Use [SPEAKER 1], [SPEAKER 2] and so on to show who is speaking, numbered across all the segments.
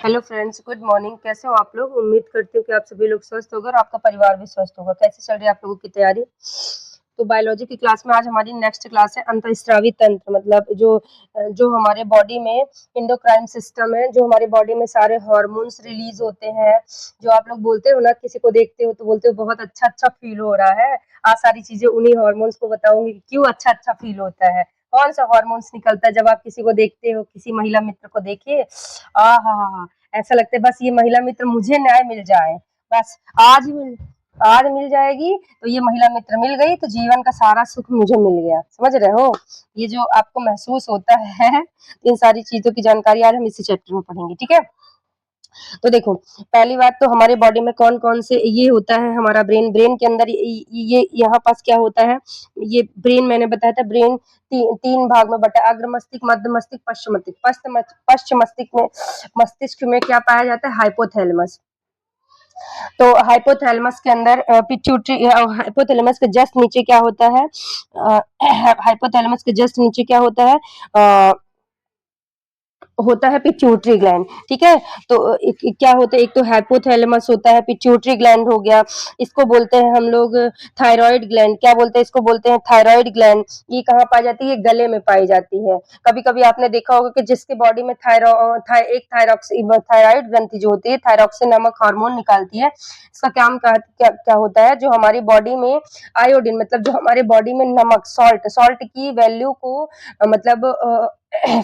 [SPEAKER 1] Hello friends, good morning. कैसे हो आप लोग? उम्मीद करती हूँ कि आप सभी लोग स्वस्थ होगा और आपका परिवार भी स्वस्थ होगा। कैसे चल रही है आप लोगों की तैयारी? तो बायोलॉजी की क्लास में आज हमारी नेक्स्ट क्लास है अंतःस्रावी तंत्र, मतलब जो हमारे बॉडी में एंडोक्राइन सिस्टम है, जो हमारी बॉडी में सारे हार्मोन्स रिलीज होते हैं। जो आप लोग बोलते हो ना, किसी को देखते हो तो बोलते हो बहुत अच्छा अच्छा फील हो रहा है। आज सारी चीजें उन्हीं हार्मोन्स को बताऊंगी कि क्यों अच्छा अच्छा फील होता है। कौन सा हार्मोन्स निकलता है जब आप किसी को देखते हो, किसी महिला मित्र को देखिए, आ हा हा, ऐसा लगता है बस ये महिला मित्र मुझे न्याय मिल जाए। बस आज मिल आज मिल जाएगी तो ये महिला मित्र मिल गई तो जीवन का सारा सुख मुझे मिल गया। समझ रहे हो? ये जो आपको महसूस होता है इन सारी चीजों की जानकारी आज हम इसी चैप्टर में पढ़ेंगे। ठीक है, तो देखो, पहली बात तो हमारे बॉडी में कौन कौन से ये होता है। हमारा ब्रेन, ब्रेन के अंदर ये यहाँ पास क्या होता है, ये ब्रेन मैंने बताया था। ब्रेन तीन भाग में बटा, अग्र मस्तिष्क, मध्य मस्तिष्क, पश्चिम मस्तिष्क। पश्चिम मस्तिष्क में क्या पाया जाता है? हाइपोथैलेमस। तो हाइपोथैलेमस के अंदर पिट्यूटरी, हाइपोथैलेमस के जस्ट नीचे क्या होता है? हाइपोथैलेमस के जस्ट नीचे क्या होता है? होता है पिट्यूटरी ग्लैंड। ठीक है, तो क्या होता है? एक तो हाइपोथैलेमस होता है, पिट्यूटरी ग्लैंड हो गया, इसको बोलते हैं हम लोग थायराइड ग्लैंड। क्या बोलते हैं? इसको बोलते हैं थायराइड ग्लैंड। ये कहाँ पाई जाती है? गले में पाई जाती है। कभी कभी आपने देखा होगा कि जिसके बॉडी में एक थायराइड ग्रंथि जो होती है, थायरॉक्सिन नामक हार्मोन निकालती है। इसका क्या होता है? जो हमारी बॉडी में आयोडीन, मतलब जो हमारे बॉडी में नमक, सॉल्ट की वैल्यू को मतलब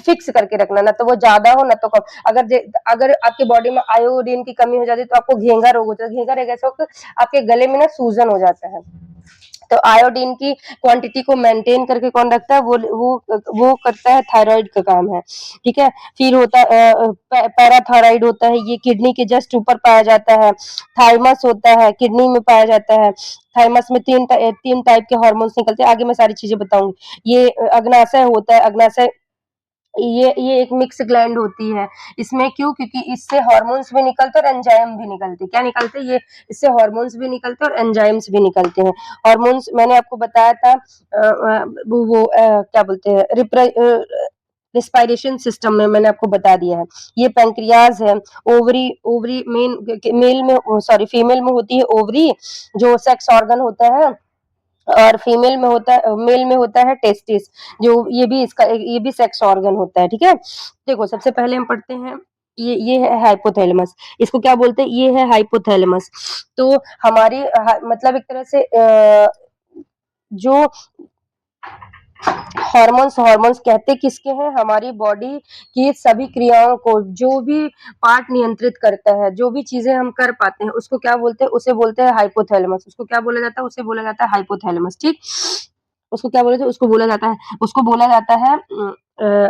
[SPEAKER 1] फिक्स करके रखना, ना तो वो ज्यादा हो ना तो कम। अगर आपके बॉडी में आयोडीन की कमी हो जाती है तो आपको घेंगा रोग होता है। घेंगा रोग ऐसा होता है आपके गले में ना सूजन हो जाता है। तो आयोडीन की क्वांटिटी को मेंटेन करके कौन रखता है? वो करता है, थायराइड का काम है। ठीक है, फिर होता है पैराथायराइड होता है, ये किडनी के जस्ट ऊपर पाया जाता है। थाइमस होता है, किडनी में पाया जाता है। थाइमस में तीन टाइप के हार्मोन्स निकलते हैं, आगे मैं सारी चीजें बताऊंगी। ये अग्नाशय होता है, अग्नाशय ये एक मिक्स ग्लैंड होती है। इसमें क्यों? क्योंकि इससे हार्मोन्स भी निकलते हैं और एंजाइम भी निकलते हैं। क्या निकलते हैं? ये इससे हार्मोन्स भी निकलते हैं और एंजाइम्स भी निकलते हैं। हार्मोन्स मैंने आपको बताया था, क्या बोलते हैं, रिस्पायरेशन सिस्टम में मैंने आपको बता दिया है। ये पैंक्रियाज है। ओवरी ओवरी मेल में, सॉरी, फीमेल में होती है ओवरी, जो सेक्स ऑर्गन होता है, और फीमेल में होता है, मेल में होता है टेस्टिस, जो ये भी सेक्स ऑर्गन होता है। ठीक है, देखो सबसे पहले हम पढ़ते हैं, ये है हाइपोथैलेमस। इसको क्या बोलते हैं? ये है हाइपोथैलेमस। तो हमारी मतलब एक तरह से जो हार्मोन्स हार्मोन्स कहते किसके हैं? हमारी बॉडी की सभी क्रियाओं को, जो भी पार्ट नियंत्रित करता है, जो भी चीजें हम कर पाते हैं, उसको क्या बोलते हैं? उसे बोलते हैं हाइपोथैलेमस। उसको क्या बोला जाता है? उसे बोला जाता है हाइपोथैलेमस। ठीक, उसको क्या बोले थे? उसको बोला जाता है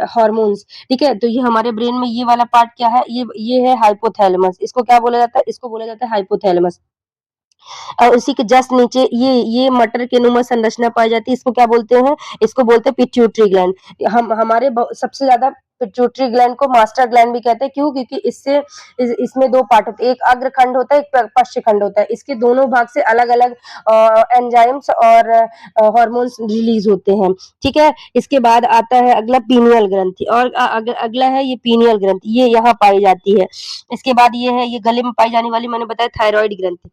[SPEAKER 1] हार्मोन्स। ठीक है, तो ये हमारे ब्रेन में ये वाला पार्ट क्या है? ये है हाइपोथैलेमस। इसको क्या बोला जाता है? इसको बोला जाता है हाइपोथैलेमस। और उसी के जस्ट नीचे ये मटर के नुमा संरचना पाई जाती है। इसको क्या बोलते हैं? इसको बोलते हैं पिट्यूटरी ग्लैंड। हम हमारे सबसे ज्यादा पिट्यूटरी ग्लैंड को मास्टर ग्लैंड भी कहते हैं। क्यों? क्योंकि इसमें दो पार्ट होते हैं, एक अग्र खंड होता है, एक पश्च खंड होता है। इसके दोनों भाग से अलग अलग एंजाइम्स और हार्मोन्स रिलीज होते हैं। ठीक है, इसके बाद आता है अगला पीनियल ग्रंथि, और अगला है ये पीनियल ग्रंथि, ये यहाँ पाई जाती है। इसके बाद ये है, ये गले में पाई जाने वाली, मैंने बताया, थायराइड ग्रंथि।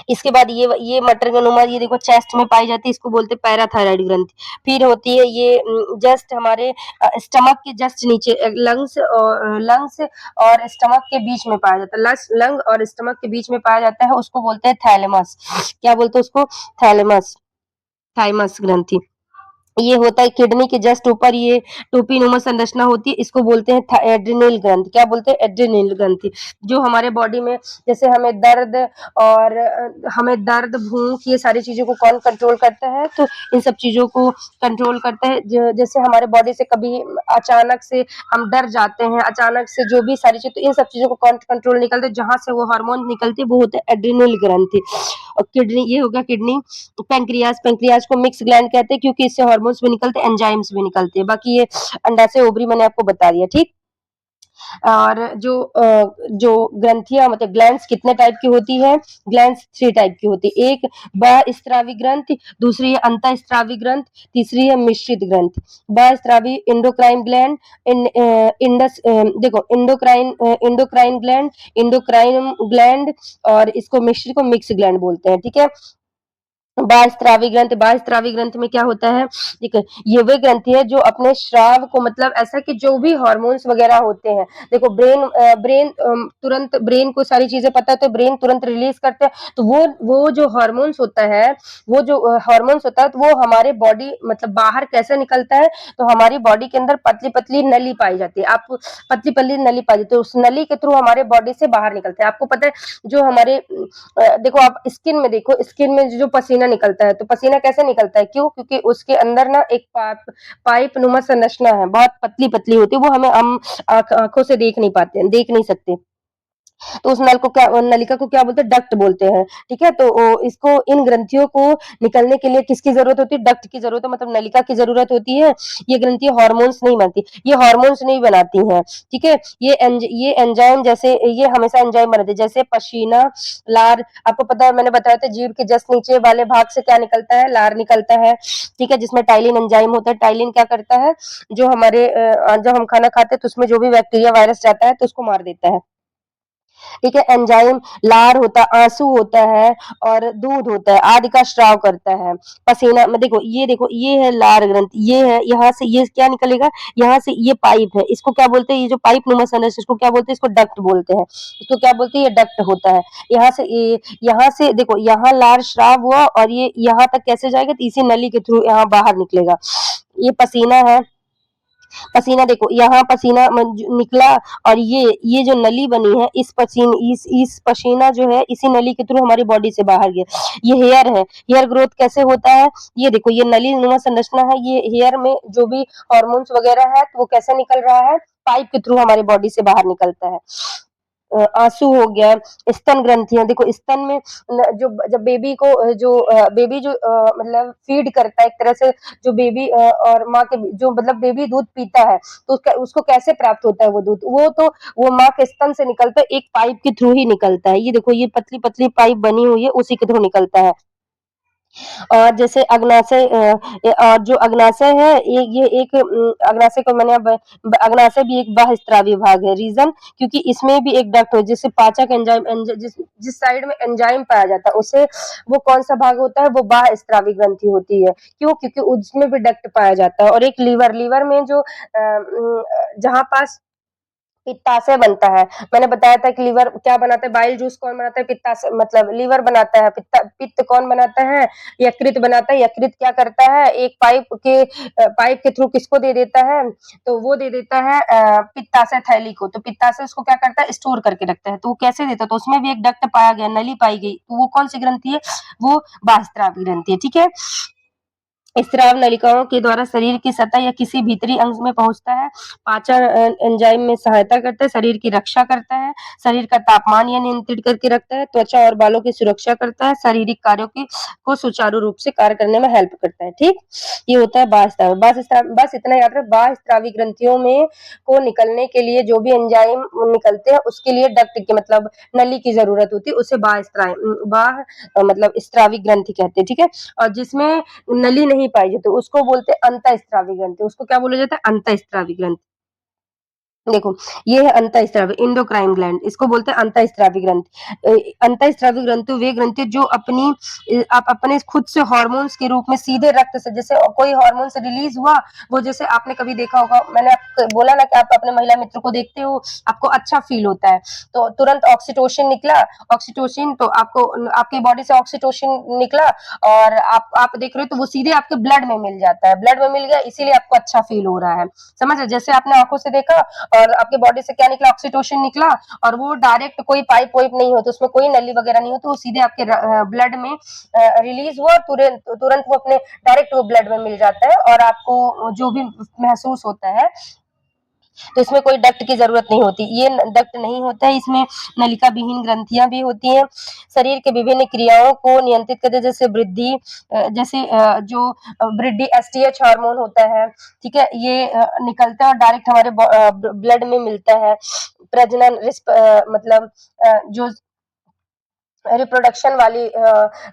[SPEAKER 1] इसके बाद ये मटर का नुमा, ये देखो चेस्ट में पाई जाती है, इसको बोलते हैं पैराथायराइड ग्रंथि। फिर होती है ये जस्ट हमारे स्टमक के जस्ट नीचे, लंग्स और स्टमक के बीच में पाया जाता है। लंग और स्टमक के बीच में पाया जाता है, उसको बोलते हैं थैलेमस। क्या बोलते हैं उसको? थैलेमस, थाइमस ग्रंथि। ये होता है किडनी के जस्ट ऊपर, ये टोपीनुमा संरचना होती है, इसको बोलते हैं एड्रिनल ग्रंथि। क्या बोलते हैं? एड्रिनल ग्रंथि। जो हमारे बॉडी में, जैसे हमें दर्द, भूख, ये सारी चीजों को कौन कंट्रोल करता है? तो इन सब चीजों को कंट्रोल करता है। जैसे हमारे बॉडी से कभी अचानक से हम डर जाते हैं, अचानक से जो भी सारी चीज, तो इन सब चीजों को कौन कंट्रोल निकलते हैं? जहां से वो हार्मोन निकलती है वो होता है एड्रिनल ग्रंथि। और किडनी, ये हो गया किडनी। पेंक्रियाज को मिक्स ग्लैंड कहते हैं, क्योंकि इससे हार्मोन्स भी निकलते हैं, एंजाइम्स भी निकलते हैं। बाकी ये अंडाशय, ओवरी मैंने आपको बता दिया। ठीक, और जो ग्रंथियाँ मतलब ग्लैंड्स कितने टाइप की होती है? ग्लैंड्स 3 टाइप की होती है। एक बहिस्रावी ग्रंथि, दूसरी है अंतःस्रावी ग्रंथ, तीसरी है मिश्रित ग्रंथ। बहिस्रावी एंडोक्राइन ग्लैंड, देखो एंडोक्राइन ग्लैंड, एंडोक्राइन ग्लैंड और इसको मिश्रित को मिक्स ग्लैंड बोलते हैं, ठीक है? बाह्यस्रावी ग्रंथ में क्या होता है? देखो ये वे ग्रंथि है जो अपने स्राव को मतलब ऐसा कि जो भी हार्मोन्स वगैरह होते हैं, देखो तुरंत ब्रेन को सारी चीजें पता है तो ब्रेन तुरंत रिलीज करते हैं, तो वो जो हार्मोन्स होता है, वो जो हार्मोन्स होता है तो वो हमारे बॉडी मतलब बाहर कैसे निकलता है, तो हमारी बॉडी के अंदर पतली पतली नली पाई जाती है। आप पतली पतली नली पाई जाती है, तो उस नली के थ्रू हमारे बॉडी से बाहर निकलते हैं। आपको पता है जो हमारे देखो आप स्किन में देखो, स्किन में जो पसीना निकलता है, तो पसीना कैसे निकलता है? क्यों? क्योंकि उसके अंदर ना एक पाइप नुमा संरचना है, बहुत पतली-पतली होती है, वो हमें हम आँखों से देख नहीं पाते हैं, देख नहीं सकते। तो उस नलिका को क्या बोलते हैं? डक्ट बोलते हैं, ठीक है? तो इसको इन ग्रंथियों को निकलने के लिए किसकी ज़रूरत होती है? डक्ट की ज़रूरत है मतलब नलिका की ज़रूरत होती है। ये ग्रंथियाँ हार्मोन्स नहीं बनती, ये हार्मोन्स नहीं बनाती हैं, ठीक है? ये एंजाइम जैसे ये हमेशा एंजाइम बनाते हैं, जैसे पसीना, लार आपको पता है मैंने बताया था जीभ के जस्ट नीचे वाले भाग से क्या निकलता है? लार निकलता है, ठीक है? जिसमें टाइलिन एंजाइम होता है, टाइलिन क्या करता है? जो जब हम खाना खाते हैं तो उसमें जो भी बैक्टीरिया, वायरस जाता है तो उसको मार देता है। ठीक है? एंजाइम लार होता है, आँसू होता है और दूध होता है, आदि का स्राव करता है। पसीना में देखो ये है लार ग्रंथि, ये है यहाँ से ये क्या निकलेगा? यहाँ से ये पाइप है, इसको क्या बोलते हैं? ये जो पाइप नुमा संरचना इसको क्या बोलते हैं? इसको डक्ट बोलते हैं। इसको क्या बोलते हैं? ये डक्ट होता है। यहाँ से देखो यहाँ लार स्राव हुआ और ये यहाँ तक कैसे जाएगा? तो इसी नली के थ्रू यहाँ बाहर निकलेगा। ये पसीना है, पसीना देखो यहाँ पसीना निकला और ये जो नली बनी है इस पसीना जो है इसी नली के थ्रू हमारी बॉडी से बाहर गया। ये हेयर है, हेयर ग्रोथ कैसे होता है? ये देखो ये नली नुमा संरचना है, ये हेयर में जो भी हार्मोन्स वगैरह है तो वो कैसे निकल रहा है? पाइप के थ्रू हमारी बॉडी से बाहर निकलता है। आँसू हो गया, स्तन ग्रंथियाँ देखो स्तन में जो जब बेबी को बेबी जो मतलब फीड करता है एक तरह से जो बेबी और माँ के जो मतलब बेबी दूध पीता है, तो उसको कैसे प्राप्त होता है वो दूध? वो माँ के स्तन से निकलता है, एक पाइप के थ्रू ही निकलता है। ये देखो ये पतली-पतली पाइप बनी हुई है, उसी के थ्रू निकलता है। और जैसे जो अग्नाशय है ये एक अग्नाशय को मैंने अब अग्नाशय भी एक बाह्यस्रावी भाग है। रीज़न क्योंकि इसमें भी एक डक्ट हो जिससे पाचक जिस साइड में एंजाइम पाया जाता है उसे वो कौन-सा भाग होता है? वो बाह्यस्रावी ग्रंथि होती है। क्यों? क्योंकि उसमें भी डक्ट पाया जाता है और एक लीवर में जो जहाँ पास पित्ताशय बनता है। मैंने बताया था कि लीवर क्या बनाता है, बाइल जूस कौन बनाता है? पित्ताशय मतलब लीवर बनाता है। पित्त कौन बनाता है? यकृत बनाता है। यकृत क्या करता है? एक पाइप के थ्रू किसको दे देता है? तो वो दे देता है पित्ताशय थैली को। तो पित्ताशय उसको क्या करता है? स्टोर करके रखता है। तो वो कैसे देता है? तो उसमें भी एक डक्ट पाया गया, नली पाई गई। तो वो कौन-सी ग्रंथि है? वो बाह्यस्रावी ग्रंथि है, ठीक है? स्राव नलिकाओं के द्वारा शरीर की सतह या किसी भीतरी अंग में पहुंचता है, पाचन एंजाइम में सहायता करता है, शरीर की रक्षा करता है, शरीर का तापमान या नियंत्रित करके रखता है, त्वचा और बालों की सुरक्षा करता है, शारीरिक कार्यों की को सुचारू रूप से कार्य करने में हेल्प करता है। ठीक, ये होता है बाह्यस्रावी। बस इतना याद रहे, बाह्यस्रावी ग्रंथियों में को निकलने के लिए जो भी एंजाइम निकलते हैं उसके लिए डक्ट की मतलब नली की जरूरत होती है, उसे बाह्य मतलब स्रावी ग्रंथि कहते हैं। ठीक है, और जिसमें नली नहीं पाई जाती उसको बोलते हैं अंतःस्रावी ग्रंथि। उसको क्या बोला जाता है? अंतःस्रावी ग्रंथि। देखो ये है अंतःस्रावी एंडोक्राइन ग्लैंड, इसको बोलते हैं अंतःस्रावी ग्रंथि। अंतःस्रावी ग्रंथि वे ग्रंथि जो आप अपने खुद से हार्मोन्स के रूप में सीधे रक्त से जैसे कोई हार्मोन से रिलीज हुआ, वो जैसे आपने कभी देखा होगा, मैंने आपको बोला ना कि आप अपने महिला मित्र को देखते हो आपको अच्छा फील होता है, तो तुरंत ऑक्सीटोसिन निकला, ऑक्सीटोसिन तो आपको आपकी बॉडी से ऑक्सीटोसिन निकला और आप देख रहे हो तो वो सीधे आपके ब्लड में मिल जाता है, ब्लड में मिल गया इसीलिए आपको अच्छा फील हो रहा है। समझ रहे? जैसे आपने आंखों से देखा और आपके बॉडी से क्या निकला? ऑक्सीटोसिन निकला और वो डायरेक्ट कोई पाइप वाइप नहीं होता, उसमें कोई नली वगैरह नहीं होती, वो सीधे आपके ब्लड में रिलीज हुआ, तुरंत तुरंत वो अपने डायरेक्ट वो ब्लड में मिल जाता है और आपको जो भी महसूस होता है तो इसमें कोई डक्ट की जरूरत नहीं होती, ये डक्ट नहीं होता है, इसमें नलिका विहीन ग्रंथियां भी होती हैं। शरीर के विभिन्न क्रियाओं को नियंत्रित करते, जैसे वृद्धि, जैसे जो वृद्धि एसटीएच हार्मोन होता है, ठीक है, ये निकलता है और डायरेक्ट हमारे ब्लड में मिलता है। प्रजनन मतलब जो रिप्रोडक्शन वाली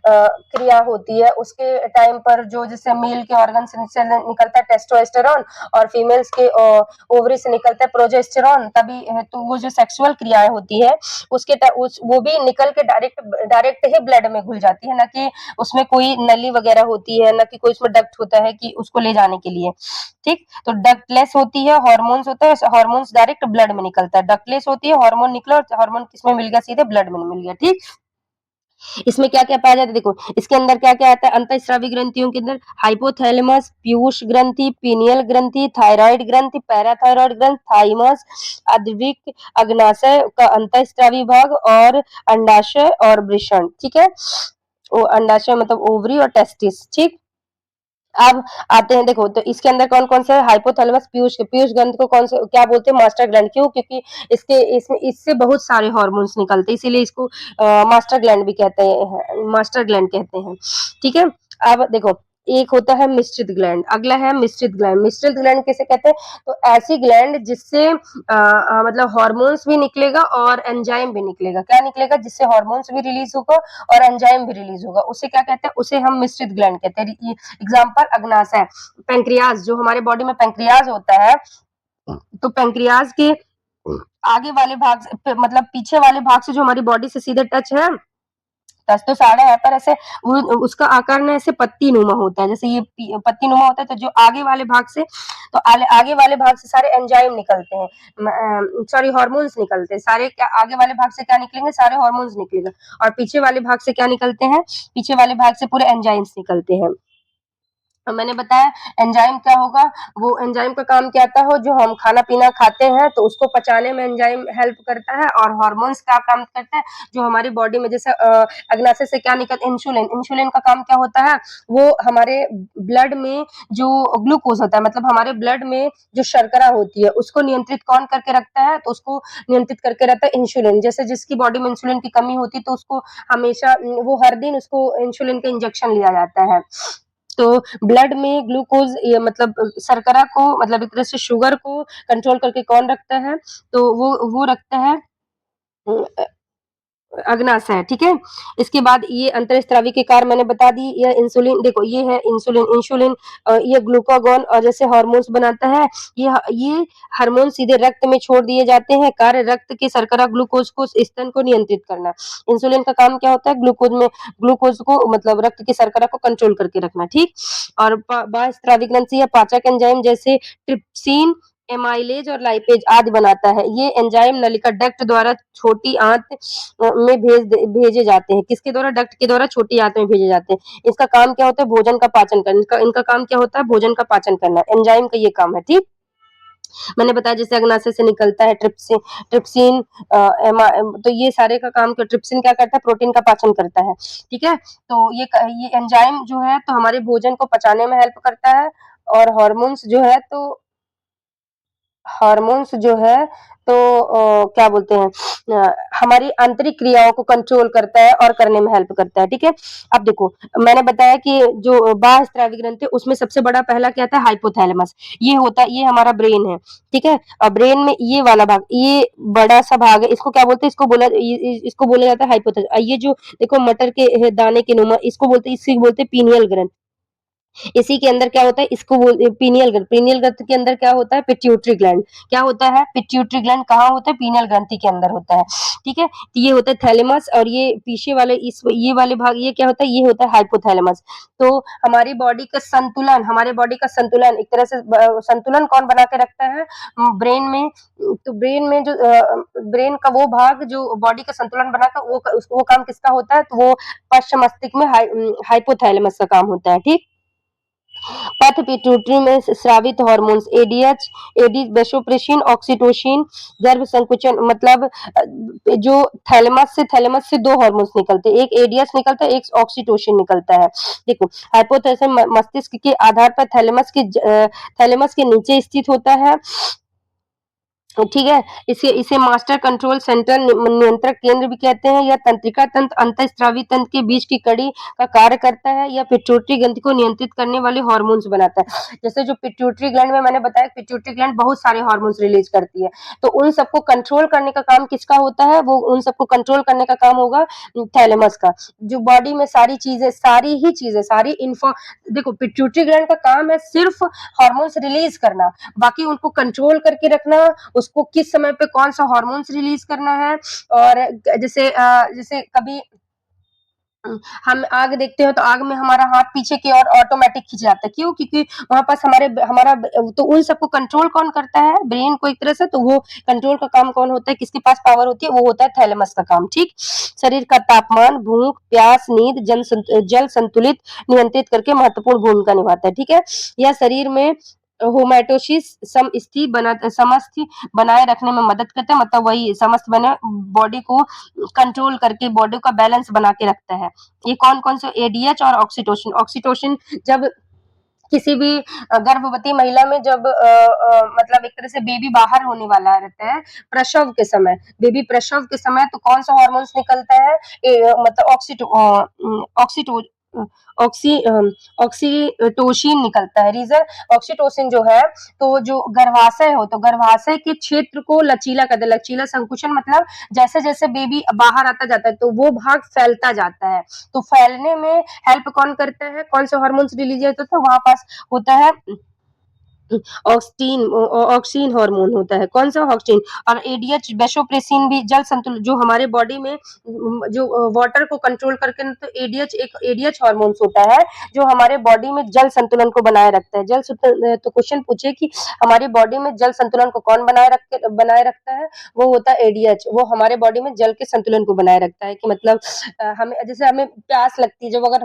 [SPEAKER 1] क्रिया होती है, उसके टाइम पर जो जैसे मेल के ऑर्गन से निकलता है टेस्टोस्टेरोन और फीमेल्स के ओवरी से निकलता है प्रोजेस्टेरोन, तभी तो वो जो सेक्सुअल क्रियाएं होती है वो भी निकल के डायरेक्ट डायरेक्ट ही ब्लड में घुल जाती है, ना कि उसमें कोई नली वगैरह होती है, ना कि कोई उसमें डक्ट होता है कि उसको ले जाने के लिए। ठीक, तो डक्टलेस होती है, हार्मोन्स होता है, हार्मोन्स डायरेक्ट ब्लड में निकलता है। डक्टलेस होती है, हार्मोन निकला और हार्मोन किसमें मिल गया, सीधे ब्लड में मिल गया। ठीक, इसमें क्या-क्या पाया जाता है, देखो इसके अंदर क्या-क्या आता है, अंतःस्रावी ग्रंथियों के अंदर हाइपोथैलेमस, पीयूष ग्रंथि, पीनियल ग्रंथि, थायराइड ग्रंथि, पैराथायराइड ग्रंथि, थाइमस, अद्विक, अग्नाशय का अंतःस्रावी भाग और अंडाशय और वृषण। ठीक है, वो अंडाशय मतलब ओवरी और टेस्टिस। ठीक, अब आते हैं, देखो तो इसके अंदर कौन-कौन से हाइपोथैलेमस, पीयूष ग्रंथि को कौन से क्या बोलते हैं, मास्टर ग्लैंड। क्यों? क्योंकि इससे बहुत सारे हार्मोन्स निकलते हैं, इसीलिए इसको मास्टर ग्लैंड भी कहते हैं, मास्टर ग्लैंड कहते हैं। ठीक है, अब देखो एक होता है मिश्रित ग्लैंड, अगला है मिश्रित ग्लैंड। मिश्रित ग्लैंड किसे कहते हैं, तो ऐसी ग्लैंड जिससे मतलब हार्मोन्स भी निकलेगा और एंजाइम भी निकलेगा। क्या निकलेगा, जिससे हार्मोन्स भी रिलीज होगा और एंजाइम भी रिलीज होगा, उसे क्या कहते हैं, उसे हम मिश्रित ग्लैंड कहते हैं। एग्जाम्पल अग्नाशय, पेंक्रियाज, जो हमारे बॉडी में पेंक्रियाज होता है, तो पेंक्रियाज के आगे वाले भाग से, मतलब पीछे वाले भाग से, जो हमारी बॉडी से सीधे टच है, टच तो सारा है पर ऐसे वो उसका आकार ना ऐसे पत्ती नुमा होता है, जैसे ये पत्ती नुमा होता है, तो जो आगे वाले भाग से, तो आगे वाले भाग से सारे एंजाइम निकलते हैं, सॉरी हार्मोन्स निकलते हैं सारे। क्या आगे वाले भाग से क्या निकलेंगे, सारे हार्मोन्स निकलेगा, और पीछे वाले भाग से क्या निकलते हैं, पीछे वाले भाग से पूरे एंजाइम्स निकलते हैं। मैंने बताया एंजाइम क्या होगा, वो एंजाइम का काम क्या आता है, जो हम खाना पीना खाते हैं तो उसको पचाने में एंजाइम हेल्प करता है, और हार्मोन्स क्या काम करता है, जो हमारी बॉडी में जैसे अग्नाशय से क्या निकल, इंसुलिन, इंसुलिन का काम क्या होता है, वो हमारे ब्लड में जो ग्लूकोज होता है, मतलब हमारे ब्लड में जो शर्करा होती है उसको नियंत्रित कौन करके रखता है, तो उसको नियंत्रित करके रहता है इंसुलिन। जैसे जिसकी बॉडी में इंसुलिन की कमी होती है तो उसको हमेशा वो हर दिन उसको इंसुलिन का इंजेक्शन लिया जाता है। तो ब्लड में ग्लूकोज, ये मतलब शर्करा को, मतलब एक तरह से शुगर को कंट्रोल करके कौन रखता है, तो वो रखता है अग्नाशय। ठीक है, इसके बाद ये अंतःस्रावी के कार्य मैंने बता दी। ये इंसुलिन, देखो ये है इंसुलिन, इंसुलिन ये ग्लूकागॉन और जैसे हार्मोन्स बनाता है, ये हार्मोन सीधे रक्त में छोड़ दिए जाते हैं। कार्य रक्त के शर्करा ग्लूकोज को, स्तन को नियंत्रित करना। इंसुलिन का काम क्या होता है, ग्लूकोज को, मतलब रक्त की शर्करा को कंट्रोल करके रखना। ठीक, और बाह्यस्रावी ग्रंथि या पाचक एंजाइम जैसे ट्रिप्सिन, एमाइलेज और लाइपेज आदि बनाता है। ये एंजाइम नलिका डक्ट द्वारा छोटी आंत में भेजे जाते हैं। किसके द्वारा, डक्ट के द्वारा छोटी आंत में भेजे जाते हैं। इसका काम क्या होता है, भोजन का पाचन करना। इनका काम क्या होता है, भोजन का पाचन करना। एंजाइम का ये काम है। ठीक, मैंने बताया जैसे अग्नाशय से निकलता है ट्रिप्सिन, ट्रिप्सिन तो ये सारे का काम, ट्रिप्सिन क्या करता है, प्रोटीन का पाचन करता है। ठीक है, तो ये एंजाइम जो है तो हमारे भोजन को पचाने में हेल्प करता है, और हार्मोन्स जो है तो क्या बोलते हैं, हमारी आंतरिक क्रियाओं को कंट्रोल करता है और करने में हेल्प करता है। ठीक है, अब देखो मैंने बताया कि जो बाह्यस्रावी ग्रंथि उसमें सबसे बड़ा पहला क्या आता है, हाइपोथैलेमस। ये होता है, ये हमारा ब्रेन है। ठीक है, और ब्रेन में ये वाला भाग, ये बड़ा सा भाग है, इसको क्या बोलते हैं, इसको बोला जाता है हाइपोथैलेमस। ये जो देखो मटर के दाने के नुमा, इसको बोलते हैं, इसी बोलते हैं पीनियल ग्रंथि। इसी के अंदर क्या होता है, इसको पीनियल ग्रंथि, पीनियल ग्रंथि के अंदर क्या होता है, पिट्यूटरी ग्लैंड। क्या होता है, पिट्यूटरी ग्लैंड कहाँ होता है, पीनियल ग्रंथि के अंदर होता है। ठीक है, तो ये होता है थैलेमस, और ये पीछे वाले ये वाले भाग, ये क्या होता है, ये होता है हाइपोथैलेमस। तो हमारी बॉडी का संतुलन, हमारे बॉडी का संतुलन एक तरह से संतुलन कौन बना के रखता है, ब्रेन में। तो ब्रेन का वो भाग जो बॉडी का संतुलन बनाकर, वो काम किसका होता है, तो वो पश्च मस्तिष्क में हाइपोथैलेमस का काम होता है। ठीक, पथ पिट्यूटरी में स्रावित hormones ADH, AD vasopressin, oxytocin, गर्भ संकुचन, मतलब जो थैलेमस से दो हार्मोन्स निकलते हैं, एक एडीएच निकलता है, एक ऑक्सीटोसिन निकलता है। देखो हाइपोथैलेमस मस्तिष्क के आधार पर थैलेमस के नीचे स्थित होता है। ठीक है? इसे इसे मास्टर कंट्रोल सेंटर नियंत्रक केंद्र भी कहते हैं। यह तंत्रिका तंत्र अंतःस्रावी तंत्र के बीच की कड़ी का कार्य करता है। यह पिट्यूटरी ग्रंथि को नियंत्रित करने वाले हार्मोन्स बनाता है। जैसे जो पिट्यूटरी ग्लैंड में मैंने बताया, पिट्यूटरी ग्लैंड बहुत सारे हार्मोन्स रिलीज करती है, तो उन सबको कंट्रोल करने का काम किसका होता है? वो उन सबको कंट्रोल करने का काम होगा थैलेमस का। जो बॉडी में सारी चीजें, सारी ही चीजें, सारी इन्फो देखो, पिट्यूटरी ग्लैंड का काम है सिर्फ हार्मोन्स रिलीज करना, बाकी उनको कंट्रोल करके रखना, उसको किस समय पे कौन सा हार्मोन्स रिलीज करना है। और जैसे कभी हम आग देखते हो तो आग में हमारा हाथ पीछे की ओर ऑटोमेटिक खिंच जाता है, क्यों? क्योंकि वहां पास हमारा तो उन सबको कंट्रोल कौन करता है? ब्रेन को एक तरह से। तो वो कंट्रोल का काम कौन होता है, किसके पास पावर होती है? वो होता है थैलेमस का काम। ठीक, शरीर का तापमान, भूख, प्यास, नींद, जल संतुलित नियंत्रित करके महत्वपूर्ण भूमिका निभाता है। ठीक है, यह शरीर में होमेटोसिस समस्थि बनाए रखने में मदद करता है, मतलब वही समस्त बने बॉडी को कंट्रोल करके बॉडी का बैलेंस बना के रखता है। ये कौन कौन से? एडीएच और ऑक्सीटोसिन। ऑक्सीटोसिन जब किसी भी गर्भवती महिला में जब मतलब एक तरह से बेबी बाहर होने वाला रहता है, प्रसव के समय, बेबी प्रसव के समय, तो कौन सा हार्मोन्स निकलता है? मतलब ऑक्सीटोसिन निकलता है। रीजन, ऑक्सीटोसिन जो है, तो जो गर्भाशय हो, तो गर्भाशय के क्षेत्र को लचीला कर दे। लचीला संकुचन मतलब जैसे जैसे बेबी बाहर आता जाता है तो वो भाग फैलता जाता है, तो फैलने में हेल्प कौन करता है? कौन से हार्मोन्स रिलीज होता है? तो वहां पास होता है ऑक्सीन हार्मोन होता है। कौन सा? ऑक्सीन। और एडीएच वेसोप्रेसिन भी जल संतुलन, जो हमारे बॉडी में जो वाटर को कंट्रोल करके, तो एडीएच हार्मोन्स होता है जो हमारे बॉडी में जल संतुलन को बनाए रखता है। तो क्वेश्चन पूछे कि हमारी बॉडी में जल संतुलन को कौन बनाए रखता है? वो होता है एडीएच। वो हमारे बॉडी में जल के संतुलन को बनाए रखता है। कि मतलब हमें जैसे हमें प्यास लगती है, जब अगर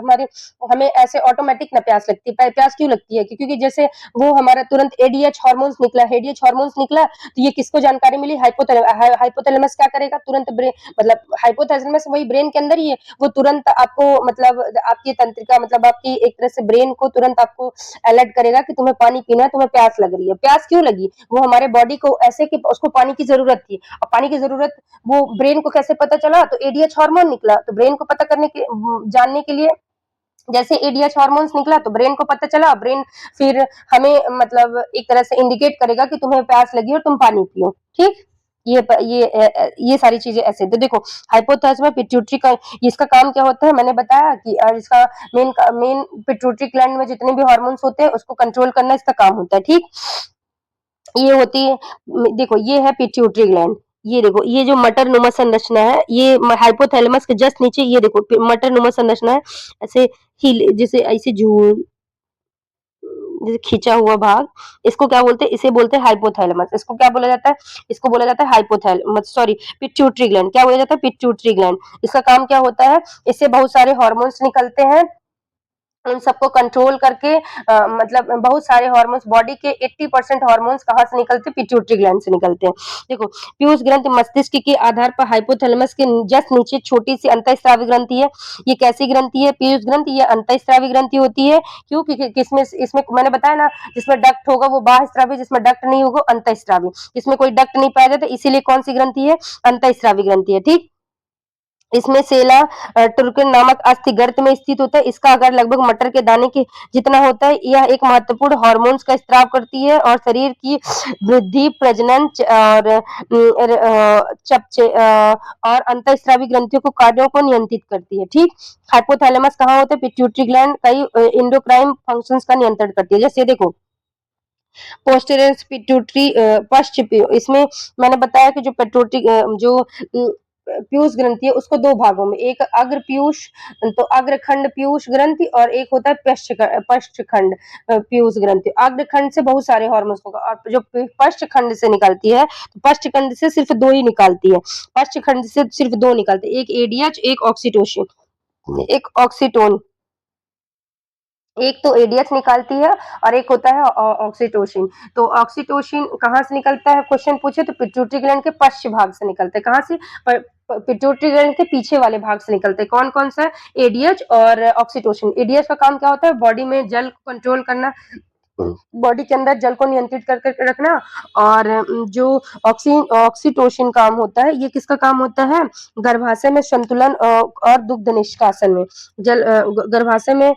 [SPEAKER 1] हमें ऐसे ऑटोमेटिक ना प्यास लगती है। प्यास क्यों लगती है? क्योंकि जैसे वो हमारा तुरंत एडीएच हार्मोन्स निकला, एडीएच हार्मोन्स निकला, तो ये किसको जानकारी मिली? हाइपोथैलेमस क्या करेगा? तुरंत ब्रेन, मतलब हाइपोथैलेमस वही ब्रेन के अंदर ही है, वो तुरंत आपको, मतलब आपकी तंत्रिका, मतलब आपकी एक तरह से ब्रेन को तुरंत आपको अलर्ट करेगा कि तुम्हें पानी पीना है, तुम्हें प्यास लग रही है। प्यास क्यों लगी? वो हमारे बॉडी को ऐसे कि उसको पानी की जरूरत थी, और पानी की जरूरत वो ब्रेन को कैसे पता चला? तो एडीएच हार्मोन निकला, तो ब्रेन को पता करने के, जानने के लिए, जैसे एडीएच हार्मोन्स निकला तो ब्रेन को पता चला, ब्रेन फिर हमें मतलब एक तरह से इंडिकेट करेगा कि तुम्हें प्यास लगी और तुम पानी पियो। ठीक, ये सारी चीजें ऐसे। तो देखो, हाइपोथैलेमस में पिट्यूटरी का, इसका काम क्या होता है? मैंने बताया कि इसका मेन पिट्यूटरी ग्लैंड में जितने भी हार्मोन्स होते हैं उसको कंट्रोल करना इसका काम होता है। ठीक, ये होती है, देखो ये है पिट्यूटरी ग्लैंड। ये देखो, ये जो मटर नुमा संरचना है, ये हाइपोथैलेमस के जस्ट नीचे, ये देखो मटर नुमा संरचना है। ऐसे हिल, जैसे ऐसे झूल, जैसे खींचा हुआ भाग, इसको क्या बोलते हैं? इसे बोलते हैं हाइपोथैलेमस। इसको क्या बोला जाता है? इसको बोला जाता है हाइपोथैलेमस, सॉरी, पिट्यूटरी ग्लैंड। क्या बोला जाता है? Pituitary gland. इसका काम क्या होता है? इससे बहुत सारे हार्मोन्स निकलते हैं, उन सबको कंट्रोल करके मतलब बहुत सारे हार्मोन्स, बॉडी के 80% हार्मोन्स कहाँ से निकलते हैं? पिट्यूटरी ग्लैंड से निकलते हैं। देखो, पीयूष ग्रंथि मस्तिष्क के आधार पर हाइपोथैलेमस के जस्ट नीचे छोटी सी अंतःस्रावी ग्रंथि है। ये कैसी ग्रंथि है? पीयूष ग्रंथि, ये अंतःस्रावी ग्रंथि होती है। क्यों? क्योंकि किसमें, इसमें मैंने बताया ना, जिसमें डक्ट होगा वो बाह्यस्रावी, जिसमें डक्ट नहीं होगा अंतःस्रावी। इसमें कोई डक्ट नहीं पाया जाता, इसीलिए कौन सी ग्रंथि है? अंतःस्रावी ग्रंथि है। ठीक, इसमें सेला टुर्किन नामक अस्थि गर्त में स्थित होता है। इसका आकार लगभग मटर के दाने के जितना होता है। यह एक महत्वपूर्ण हार्मोन्स का स्त्राव करती है और शरीर की वृद्धि, प्रजनन और अंतःस्रावी ग्रंथियों को कार्यों को नियंत्रित करती है। ठीक, हाइपोथैलेमस कहाँ होते हैं? पिट्यूटरी ग्लैंड कई एंडोक्राइन फंक्शंस का नियंत्रण करती है। जैसे देखो, पोस्टीरियर पिट्यूटरी इसमें मैंने बताया कि जो पिट्यूटरी जो पीयूष ग्रंथि है उसको दो भागों में, एक अग्र पीयूष, तो अग्रखंड पीयूष ग्रंथि, और एक होता है पश्चखंड पीयूष ग्रंथि। अग्रखंड से बहुत सारे हार्मोन्स होगा, और जो पश्चखंड से निकलती है, तो पश्चखंड से सिर्फ दो ही निकालती है। पश्चखंड से सिर्फ दो निकलते हैं, एक एडीएच, एक ऑक्सीटोसिन, एक ऑक्सीटोन। एक तो एडीएच निकालती है और एक होता है ऑक्सीटोसिन। तो ऑक्सीटोसिन कहाँ से निकलता है? क्वेश्चन पूछे तो पिट्यूटरी ग्लैंड के पश्च भाग से निकलता है। कहाँ से? पिट्यूटरी ग्लैंड के पीछे वाले भाग से निकलते हैं। कौन कौन सा? एडीएच और ऑक्सीटोसिन। एडीएच का काम क्या होता है? बॉडी में जल को कंट्रोल करना, बॉडी के अंदर जल को नियंत्रित कर कर के रखना। और जो ऑक्सीटोसिन काम होता है, ये किसका काम होता है? गर्भाशय में संतुलन और दुग्ध निष्कासन में। गर्भाशय में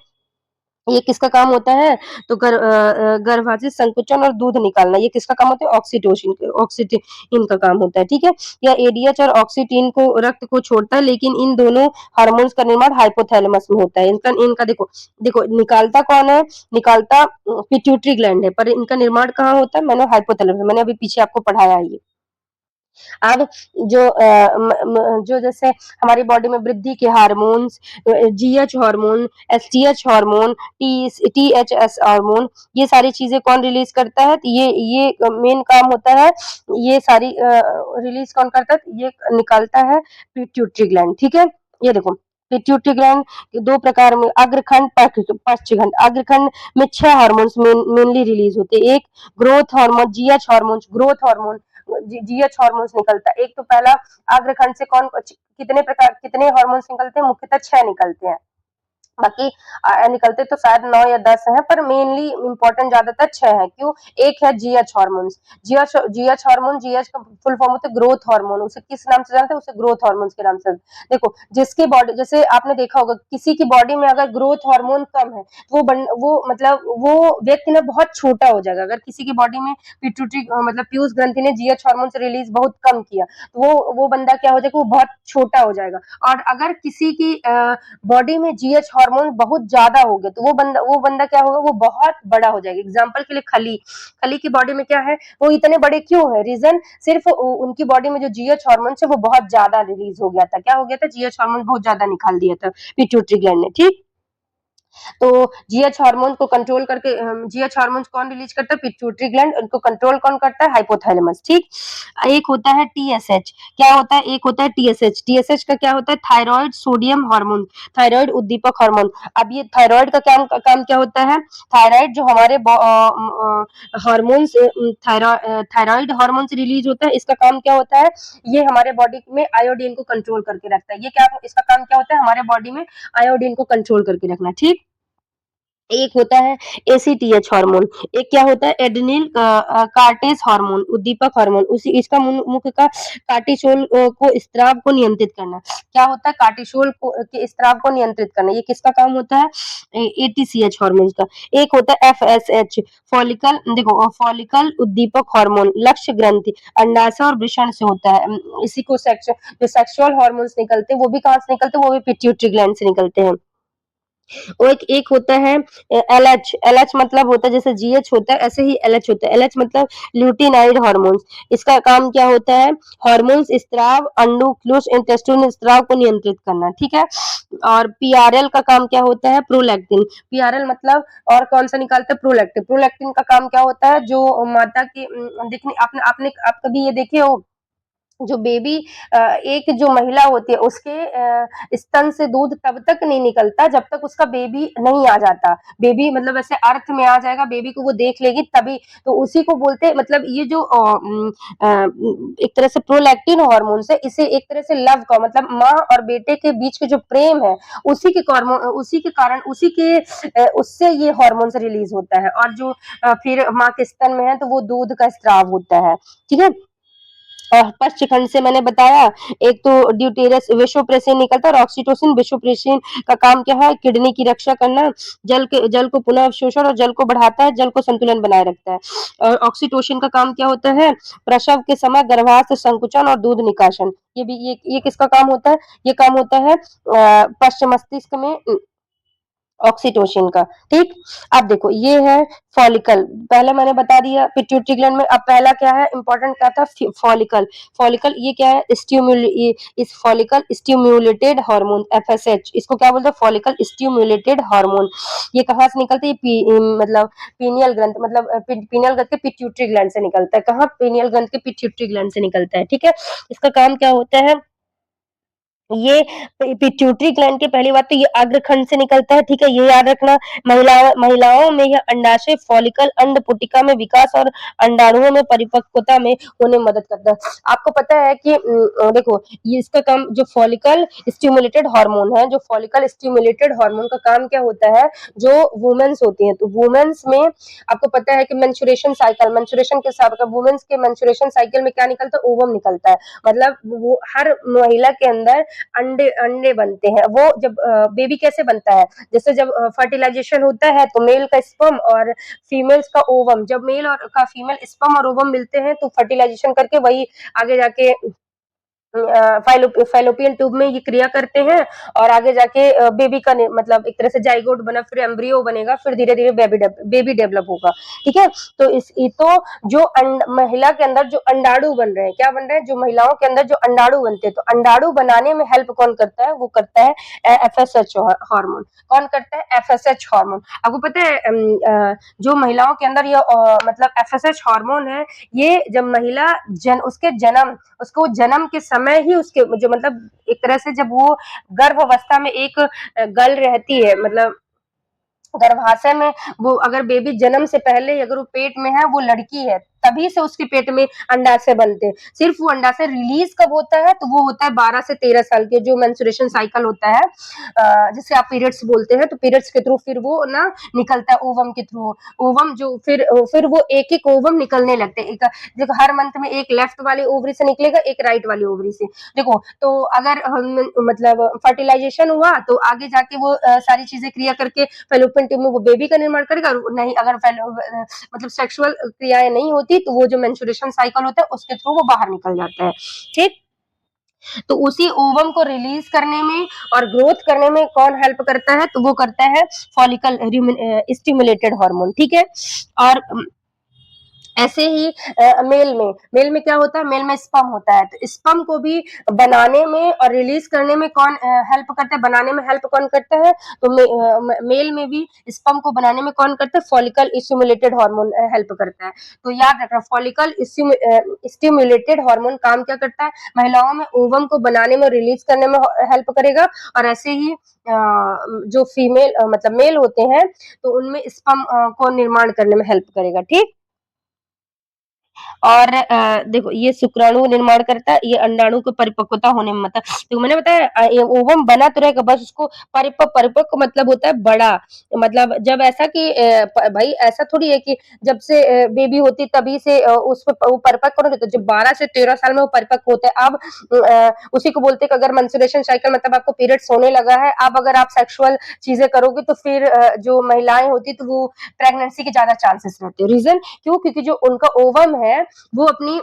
[SPEAKER 1] ये किसका काम होता है? तो गर्भाशय संकुचन और दूध निकालना, ये किसका काम होता है? ऑक्सीटोसिन का काम होता है, ठीक है? या एडीएच और ऑक्सीटिन को रक्त को छोड़ता है, लेकिन इन दोनों हार्मोन्स का निर्माण हाइपोथैलेमस में होता है। इनका इनका देखो देखो निकालता कौन है? निकालता पिट्यूटरी ग्लैंड है, पर इनका निर्माण कहाँ होता है? मैंने हाइपोथैलेमस में, मैंने अभी पीछे आपको पढ़ाया है ये। अब जो जैसे हमारी बॉडी में वृद्धि के hormones, GH hormone, STH hormone, THS hormone, ये सारी चीजें कौन रिलीज करता है? तो ये मेन काम होता है, ये सारी रिलीज कौन करता है? तो ये निकालता है पिट्यूटरी ग्लैंड, ठीक है? ये देखो पिट्यूटरी ग्लैंड दो प्रकार में, अग्रखंड, पश्चखंड। अग्रखंड में 6 हार्मोन्स मेनली रिलीज होते हैं। एक growth hormone, GH hormone, growth hormone, GH hormones निकलता है। एक तो पहला अग्रखंड से कौन कितने हार्मोन्स निकलते हैं? मुख्यतः 6 निकलते हैं। बाकी निकलते तो शायद 9 या 10 हैं, पर मेनली इंपॉर्टेंट ज्यादातर 6 है। क्यों? एक है GH hormones. GH hormone, GH का फुल फॉर्म होता है ग्रोथ हार्मोन। उसे किस नाम से जानते हैं? उसे ग्रोथ हार्मोन्स के नाम से। देखो जिसकी बॉडी, जैसे आपने देखा होगा किसी की बॉडी में अगर ग्रोथ हार्मोन कम है, तो वो मतलब वो व्यक्ति ना बहुत छोटा हो जाएगा। अगर किसी की बॉडी में पिट्यूटरी मतलब पीयूष ग्रंथि ने जीएच हार्मोन से रिलीज बहुत कम किया, तो वो बंदा क्या हो जाएगा? वो बहुत छोटा हो जाएगा। और अगर किसी की बॉडी में जीएच हार्मोन बहुत ज्यादा हो गए, तो वो बंदा क्या होगा? वो बहुत बड़ा हो जाएगा। एग्जाम्पल के लिए खली, खली की बॉडी में क्या है? वो इतने बड़े क्यों है? रीजन सिर्फ उनकी बॉडी में जो जीएच हार्मोन है वो बहुत ज्यादा रिलीज हो गया था। क्या हो गया था? जीएच हार्मोन बहुत ज्यादा निकाल दिया था पिट्यूटरी ग्लैंड ने, ठीक। तो जीएच हार्मोन को कंट्रोल करके, जीएच हार्मोन कौन रिलीज करता है? Pituitary gland. उनको कंट्रोल कौन करता है? हाइपोथैलेमस, ठीक। एक होता है टीएसएच। क्या होता है? एक होता है टीएसएच। टीएसएच का क्या होता है? थायराइड सोडियम हार्मोन, थायराइड उद्दीपक हार्मोन। अब ये थायराइड का काम क्या होता है? थायराइड जो हमारे हार्मोन्स, थायराइड हार्मोन्स रिलीज होता है, इसका काम क्या होता है? ये हमारे बॉडी में आयोडीन को कंट्रोल करके रखता है। ये क्या, इसका काम क्या होता है? हमारे बॉडी में आयोडीन को कंट्रोल करके रखना, ठीक। एक होता है एसीटीएच हार्मोन, एक क्या होता है? एड्रिनल कार्टेज हार्मोन, उद्दीपक हार्मोन। उसी इसका मुख्य का कार्टिसोल को स्त्राव को नियंत्रित करना। क्या होता है? कार्टिसोल को के स्त्राव को नियंत्रित करना। ये किसका काम होता है? एटीसीएच हार्मोन का। एक होता है एफएसएच, फॉलिकल, देखो फॉलिकल उद्दीपक हार्मोन, लक्ष्य ग्रंथि, अंडाशय और वृषण से होता है। इसी को जो सेक्सुअल हार्मोन्स निकलते हैं वो भी कहाँ से निकलते हैं? वो भी पिट्यूटरी ग्लैंड से निकलते हैं। और एक होता है एलएच। एलएच मतलब होता है जैसे जीएच होता है, ऐसे ही एलएच होता है। एलएच मतलब ल्यूटिनाइड हार्मोन्स। इसका काम क्या होता है? हार्मोन्स स्त्राव, अंडोक्लुष इंटेस्टिन स्त्राव को नियंत्रित करना, ठीक है। और पीआरएल का काम क्या होता है? प्रोलैक्टिन। पीआरएल मतलब और कौन सा निकालता है? प्रोलैक्टिन। प्रोलैक्टिन का काम क्या होता है? जो माता की देखने आपने आपने आप कभी ये देखे हो, जो बेबी एक जो महिला होती है उसके स्तन से दूध तब तक नहीं निकलता जब तक उसका बेबी नहीं आ जाता। बेबी मतलब ऐसे अर्थ में आ जाएगा, बेबी को वो देख लेगी तभी। तो उसी को बोलते हैं, मतलब ये जो एक तरह से प्रोलैक्टिन हार्मोन से, इसे एक तरह से लव का मतलब माँ और बेटे के बीच के जो प्रेम है, उसी के कारण उससे ये हार्मोन रिलीज होता है। और जो फिर माँ के स्तन में है तो वो दूध का स्त्राव होता है, ठीक है। पश्चखंड से मैंने बताया, एक तो ड्यूटेरस वेसोप्रेसिन निकलता है, और ऑक्सीटोसिन वेसोप्रेसिन का काम क्या है? किडनी की रक्षा करना, जल को पुनः अवशोषण और जल को बढ़ाता है, जल को संतुलन बनाए रखता है। और ऑक्सीटोसिन का काम क्या होता है? प्रसव के समय गर्भाशय संकुचन और दूध निकासन। ये किसका काम होता है? ये काम होता है पश्च मस्तिष्क में ऑक्सीटोसिन का, ठीक। अब देखो ये है फॉलिकल, पहले मैंने बता दिया पिट्यूटरी ग्लैंड में। अब पहला क्या है इंपॉर्टेंट, क्या था? फॉलिकल। फॉलिकल ये क्या है? इस फॉलिकल स्टिम्युलेटेड हार्मोन, एफएसएच, इसको क्या बोलते हैं? Follicle stimulated hormone. ये कहाँ से निकलती है? मतलब पीनियल ग्रंथ, मतलब पीनियल ग्रंथ के पिट्यूटरी ग्लैंड से निकलता है। कहाँ? पीनियल ग्रंथ के पिट्यूटरी ग्लैंड से निकलता है, ठीक है। इसका काम क्या होता है? ये पिट्यूटरी ग्लैंड की पहली बात तो ये अग्रखंड से निकलता है, ठीक है? ये याद रखना। महिलाओं में यह अंडाशय फॉलिकल अंड पुटिका में विकास और अंडाणुओं में परिपक्वता में होने में मदद करता है। आपको पता है कि देखो ये इसका काम जो फॉलिकल स्टिमुलेटेड हार्मोन है, जो फॉलिकल स्टिमुलेटेड हार्मोन का काम क्या होता है, जो वुमेन्स होती हैं, तो वुमेन्स में आपको पता है कि मेंस्ट्रुएशन के हिसाब का वुमेन्स के मेंस्ट्रुएशन साइकिल में क्या निकलता है? ओवम निकलता है। मतलब वो हर महिला के अंदर अंडे अंडे बनते हैं। वो जब बेबी कैसे बनता है, जैसे जब फर्टिलाइजेशन होता है तो मेल का स्पर्म और फीमेल्स का ओवम, जब मेल और का फीमेल स्पर्म और ओवम मिलते हैं तो फर्टिलाइजेशन करके वही आगे जाके फैलोपियन ट्यूब में ये क्रिया करते हैं और आगे जाके बेबी का मतलब एक तरह से जाइगोट बना, फिर एम्ब्रियो बनेगा, फिर धीरे धीरे बेबी डेवलप होगा। ठीक है, तो तो जो महिला के अंदर जो अंडाणु बन रहे हैं, क्या बन रहे हैं, जो महिलाओं के अंदर जो अंडाणु बनते हैं, तो अंडाणु बनाने में हेल्प कौन करता है, वो करता है एफएसएच हार्मोन। कौन करता है? FSH hormone. आपको पता है जो महिलाओं के अंदर ये मतलब एफएसएच हार्मोन है, ये जब महिला उसको जन्म के समय ही उसके जो मतलब एक तरह से जब वो गर्भ अवस्था में एक गर्ल रहती है, मतलब गर्भाशय में, वो अगर बेबी जन्म से पहले अगर वो पेट में है, वो लड़की है, तभी से उसके पेट में अंडाशय बनते हैं। सिर्फ वो अंडाशय रिलीज कब होता है, तो वो होता है 12 से 13 साल के जो मेंस्ट्रुएशन साइकिल होता है, जिसे आप पीरियड्स बोलते हैं, तो पीरियड्स के थ्रू फिर वो ना निकलता है ओवम के थ्रू। ओवम जो फिर वो एक एक ओवम निकलने लगते हैं। देखो हर मंथ में एक लेफ्ट वाली ओवरी से निकलेगा, एक राइट वाली ओवरी से। देखो तो अगर हम मतलब फर्टिलाइजेशन हुआ तो आगे जाके वो सारी चीजें क्रिया करके फेलोपियन ट्यूब में वो बेबी का निर्माण करेगा। नहीं अगर मतलब सेक्सुअल क्रियाएं नहीं होती तो वो जो मेंस्ट्रुएशन साइकिल होता है उसके थ्रू वो बाहर निकल जाता है। ठीक, तो उसी ओवम को रिलीज करने में और ग्रोथ करने में कौन हेल्प करता है, तो वो करता है फॉलिकल स्टिमुलेटेड हार्मोन। ठीक है, और ऐसे ही मेल में क्या होता है, मेल में स्पर्म होता है, तो स्पर्म को भी बनाने में और रिलीज करने में कौन हेल्प करता है, बनाने में हेल्प कौन करता है, तो मेल में भी स्पर्म को बनाने में कौन करता है, फॉलिकल स्टिमुलेटेड हार्मोन हेल्प करता है। तो याद रखना फॉलिकल स्टिमुलेटेड हार्मोन काम क्या करता है, महिलाओं में ओवम को बनाने में रिलीज करने में हेल्प करेगा, और ऐसे ही जो फीमेल मतलब मेल होते हैं तो उनमें स्पर्म को निर्माण करने में हेल्प करेगा। ठीक, और देखो ये शुक्राणु निर्माण करता है, ये अंडाणु को परिपक्वता होने में मतलब तो मैंने बताया ये ओवम बना तो रहेगा, बस उसको परिपक्व मतलब होता है बड़ा, मतलब जब ऐसा कि भाई ऐसा थोड़ी है कि जब से बेबी होती तभी से उस पे वो परिपक्व नहीं होता, जब 12 से 13 साल में वो परिपक्व होते हैं। अब उसी को बोलते हैं कि अगर मेंस्ट्रुएशन साइकिल मतलब आपको पीरियड्स होने लगा है, अब अगर आप सेक्सुअल चीजें करोगे तो फिर जो महिलाएं होती तो वो प्रेगनेंसी के ज्यादा चांसेस रहते हैं। रीजन क्यों? क्योंकि जो उनका ओवम है वो अपनी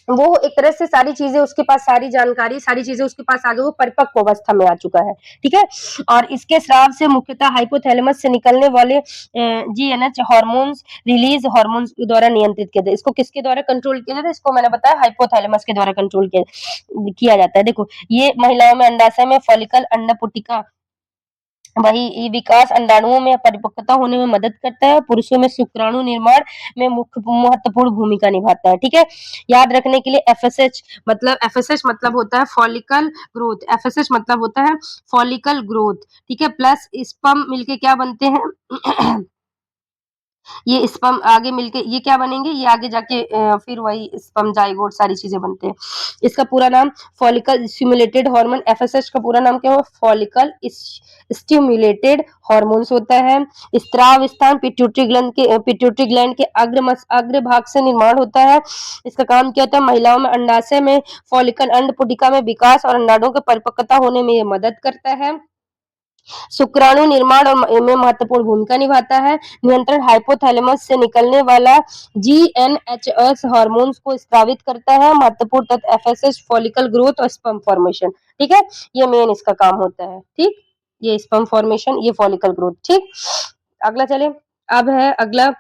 [SPEAKER 1] वो एक तरह से सारी चीजें उसके पास, सारी जानकारी, सारी चीजें उसके पास आ गई, वो परिपक्व अवस्था में आ चुका है। ठीक है, और इसके स्राव से मुख्यतः हाइपोथैलेमस से निकलने वाले जीएनएच हार्मोन्स रिलीज हार्मोन्स के द्वारा नियंत्रित किया जाता है। इसको किसके द्वारा कंट्रोल किया जाता है? इसको मैंने बताया हाइपोथैलेमस के द्वारा कंट्रोल किया जाता है। देखो ये महिलाओं में अंडाशय में फॉलिकल अंडपुटिका वही विकास अंडाणुओं में परिपक्वता होने में मदद करता है, पुरुषों में शुक्राणु निर्माण में मुख्य महत्वपूर्ण भूमिका निभाता है। ठीक है, याद रखने के लिए एफएसएच मतलब होता है फॉलिकल ग्रोथ, एफएसएच मतलब होता है फॉलिकल ग्रोथ। ठीक है, प्लस स्पर्म मिलके क्या बनते हैं ये स्पर्म आगे मिलके ये क्या बनेंगे, ये आगे जाके फिर वही स्पर्म जाइगोट सारी चीजें बनते हैं। इसका पूरा नाम फॉलिकल स्टिमुलेटेड हार्मोन, एफएसएच का पूरा नाम क्या है, फॉलिकल स्टिमुलेटेड हार्मोन्स होता है। स्त्राव स्थान पिट्यूटरी ग्लैंड के अग्र भाग से निर्माण होता है। इसका काम क्या होता है, महिलाओं में अंडाशय में फॉलिकल अंड पुटिका में विकास और अंडाणुओं के परिपक्वता होने में ये मदद करता है। शुक्राणु निर्माण और में महत्वपूर्ण भूमिका निभाता है। नियंत्रण हाइपोथैलेमस से निकलने वाला जीएनएचएस हार्मोन्स को स्रावित करता है। महत्वपूर्ण तत्व एफएसएच, फॉलिकल ग्रोथ और स्पर्म फॉर्मेशन। ठीक है, ये मेन इसका काम होता है। ठीक, ये स्पर्म फॉर्मेशन, ये फॉलिकल ग्रोथ। ठीक, अगला चले, अब है अगला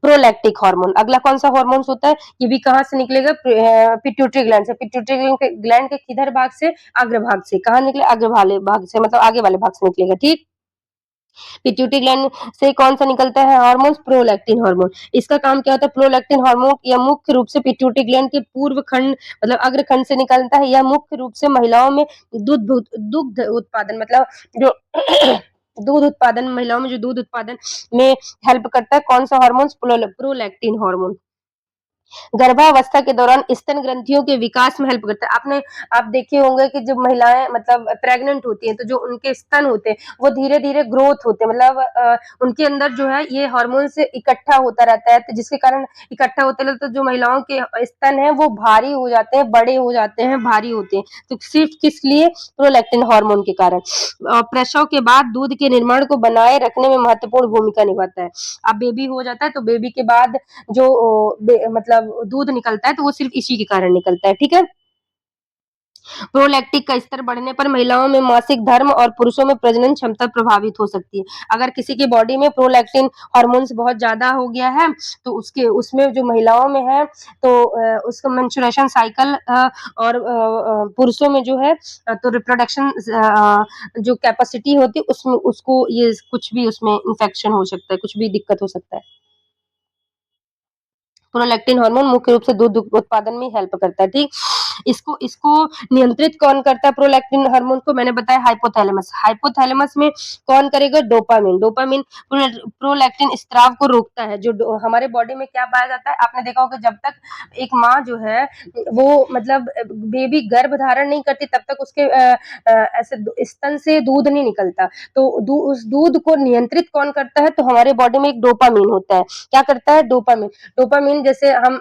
[SPEAKER 1] प्रोलैक्टिक हार्मोन। अगला कौन सा हार्मोन्स होता है, ये भी कहाँ से निकलेगा, पिट्यूटरी ग्लैंड से। पिट्यूटरी ग्लैंड के किधर भाग से, अग्र भाग से। कहाँ निकले, अग्र वाले भाग से, मतलब आगे वाले भाग से निकलेगा। ठीक, पिट्यूटरी ग्लैंड से कौन सा निकलता है हार्मोन? Prolactin hormone. इसका काम क्या होता है? प्रोलैक्टिन हार्मोन यह मुख्य रूप से पिट्यूटरी ग्लैंड के पूर्व खंड मतलब अग्र खंड से निकलता है। यह मुख्य रूप से महिलाओं में दुग्ध उत्पादन मतलब जो दूध उत्पादन महिलाओं में जो दूध उत्पादन में हेल्प करता है। कौन सा हार्मोन? Prolactin hormone. गर्भावस्था के दौरान स्तन ग्रंथियों के विकास में हेल्प करता है। आप देखे होंगे कि जब महिलाएं मतलब प्रेग्नेंट होती हैं तो जो उनके स्तन होते हैं वो धीरे धीरे ग्रोथ होते हैं मतलब उनके अंदर जो है ये हार्मोन से इकट्ठा होता रहता है तो जिसके कारण इकट्ठा होते रहते तो जो महिलाओं के स्तन है वो भारी हो जाते हैं, बड़े हो जाते हैं, भारी होते हैं। तो सिर्फ किस लिए? प्रोलैक्टिन हार्मोन के कारण। प्रसव के बाद दूध के निर्माण को बनाए रखने में महत्वपूर्ण भूमिका निभाता है। अब बेबी हो जाता है तो बेबी के बाद जो मतलब दूध निकलता है तो वो सिर्फ इसी के कारण निकलता है, ठीक है। प्रोलैक्टिक का स्तर बढ़ने पर महिलाओं में मासिक धर्म और पुरुषों में प्रजनन क्षमता प्रभावित हो सकती है। अगर किसी की बॉडी में प्रोलैक्टिन हार्मोन्स बहुत ज्यादा हो गया है तो उसके उसमें जो महिलाओं में है तो उसका मेंस्ट्रुएशन साइकिल और पुरुषों में जो है तो रिप्रोडक्शन जो कैपेसिटी होती है उसमें उसको ये कुछ भी उसमें इन्फेक्शन हो सकता है, कुछ भी दिक्कत हो सकता है। प्रोलैक्टिन हार्मोन मुख्य रूप से दूध उत्पादन में हेल्प करता है, ठीक। इसको इसको नियंत्रित कौन करता है प्रोलैक्टिन हार्मोन को? मैंने बताया हाइपोथैलेमस। हाइपोथैलेमस में कौन करेगा? डोपामिन। डोपामिन प्रोलैक्टिन स्त्राव को रोकता है। जो हमारे बॉडी में क्या पाया जाता है? आपने देखा होगा जब तक एक माँ जो है वो मतलब बेबी गर्भ धारण नहीं करती तब तक उसके ऐसे स्तन से दूध नहीं निकलता। तो उस दूध को नियंत्रित कौन करता है? तो हमारे बॉडी में एक डोपामिन होता है। क्या करता है? डोपामिन। डोपामिन जैसे हम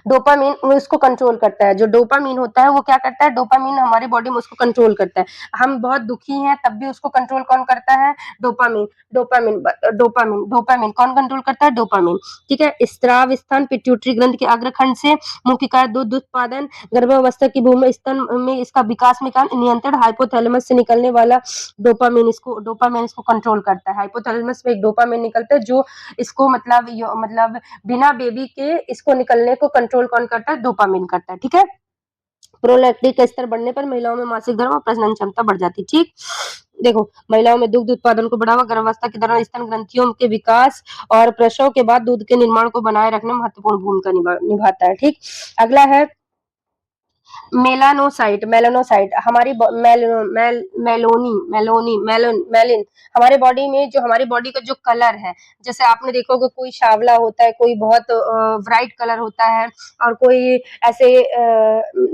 [SPEAKER 1] डोपामिन उसको कंट्रोल करता है। जो डोपामिन होता है वो क्या करता है? डोपामिन हमारी बॉडी में उसको कंट्रोल करता है। हम बहुत दुखी हैं तब भी उसको कंट्रोल कौन करता है? डोपामिन। डोपामिन कौन कंट्रोल करता है? डोपामिन। ठीक है। स्राव स्थान पिट्यूटरी ग्रंथि के अग्रखंड से मुख्य कार्य दूध उत्पादन, गर्भावस्था की भूमि स्तन में इसका विकास में नियंत्रण, हाइपोथैलेमस से निकलने वाला डोपामिन इसको कंट्रोल करता है। हाइपोथैलेमस में एक डोपामिन निकलता है जो इसको मतलब बिना बेबी के इसको निकलने को कंट्रोल कौन करता है? डोपामिन करता है, ठीक है। प्रोलैक्टिन का स्तर बढ़ने पर महिलाओं में मासिक धर्म और प्रजनन क्षमता बढ़ जाती है, ठीक। देखो महिलाओं में दुग्ध उत्पादन को बढ़ावा, गर्भावस्था के दौरान स्तन ग्रंथियों के विकास और प्रसव के बाद दूध के निर्माण को बनाए रखने में महत्वपूर्ण भूमिका निभाता है, ठीक। अगला है मेलानोसाइट। मेलानोसाइट हमारी मेलिन हमारे बॉडी में जो हमारी बॉडी का जो कलर है, जैसे आपने देखा होगा कोई सांवला होता है, कोई बहुत ब्राइट कलर होता है और कोई ऐसे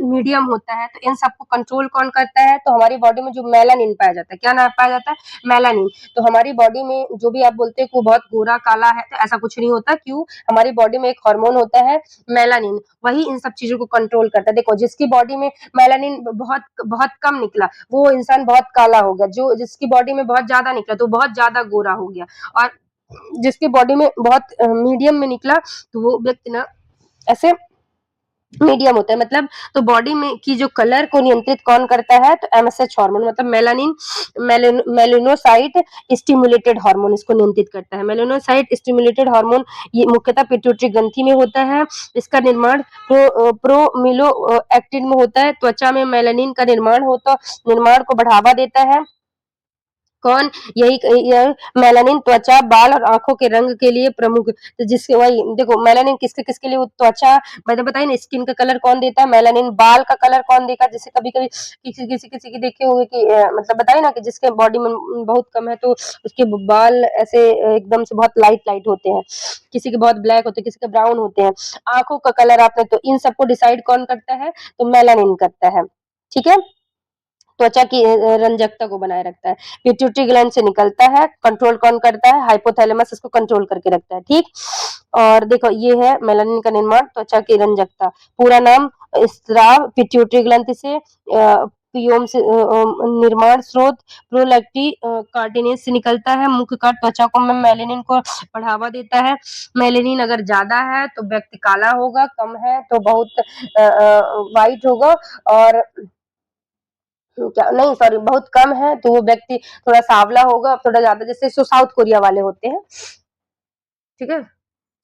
[SPEAKER 1] मीडियम होता है। तो इन सबको कंट्रोल कौन करता है? तो हमारी बॉडी में जो मेलानिन पाया जाता है। क्या नाम पाया जाता है? मेलानिन। तो हमारी बॉडी में जो भी आप बोलते हैं कि वो बहुत गोरा काला है तो ऐसा कुछ नहीं होता। क्यों? हमारी बॉडी में एक हार्मोन होता है मेलानिन, वही इन सब चीजों को कंट्रोल करता है। देखो जिसकी बॉडी में मेलानिन बहुत बहुत कम निकला वो इंसान बहुत काला हो गया, जो जिसकी बॉडी में बहुत ज्यादा निकला तो बहुत ज्यादा गोरा हो गया, और जिसकी बॉडी में बहुत मीडियम में निकला तो वो व्यक्ति ना ऐसे मीडियम होता है। मतलब तो बॉडी में की जो कलर को नियंत्रित कौन करता है? तो एमएसएच हार्मोन मतलब मेलानोसाइट स्टिमुलेटेड हार्मोन इसको नियंत्रित करता है। मेलानोसाइट स्टिमुलेटेड हार्मोन ये मुख्यतः पिट्यूटरी ग्रंथि में होता है। इसका निर्माण प्रोमिलो एक्टिन में होता है। त्वचा में मेलानिन का निर्माण को बढ़ावा देता है। कौन? यही मेलानिन त्वचा, बाल और आंखों के रंग के लिए प्रमुख। तो जिसके वही देखो मेलानिन किसके किसके लिए? त्वचा मैंने बताया ना, स्किन का कलर कौन देता है? मेलानिन। बाल का कलर कौन देगा? जैसे कभी कभी किसी की देखे होंगे कि मतलब बताए ना कि जिसके बॉडी में बहुत कम है तो उसके बाल ऐसे एकदम से बहुत लाइट लाइट होते हैं, किसी के बहुत ब्लैक होते हैं, किसी के ब्राउन होते हैं। आंखों का कलर आपने तो इन सबको डिसाइड कौन करता है? तो मेलानिन करता है, ठीक है। त्वचा की रंजकता को बनाए रखता है। पिट्यूटरी ग्लैंड से निकलता है। कंट्रोल कौन करता है? हाइपोथैलेमस इसको कंट्रोल करके रखता है, ठीक। और देखो ये है मेलानिन का निर्माण, त्वचा की रंजकता। पूरा नाम स्राव पिट्यूटरी ग्लंथि से पियोम से निर्माण स्रोत प्रोलैक्टी कार्टिनेज से निकलता है। मुख्य कार्य त्वचा को मेलेनिन को बढ़ावा देता है। मेलेनिन अगर ज्यादा है तो व्यक्ति काला होगा, कम है तो बहुत व्हाइट होगा, और क्या नहीं सॉरी बहुत कम है तो वो व्यक्ति थोड़ा सांवला होगा, थोड़ा ज्यादा जैसे साउथ कोरिया वाले होते हैं, ठीक है।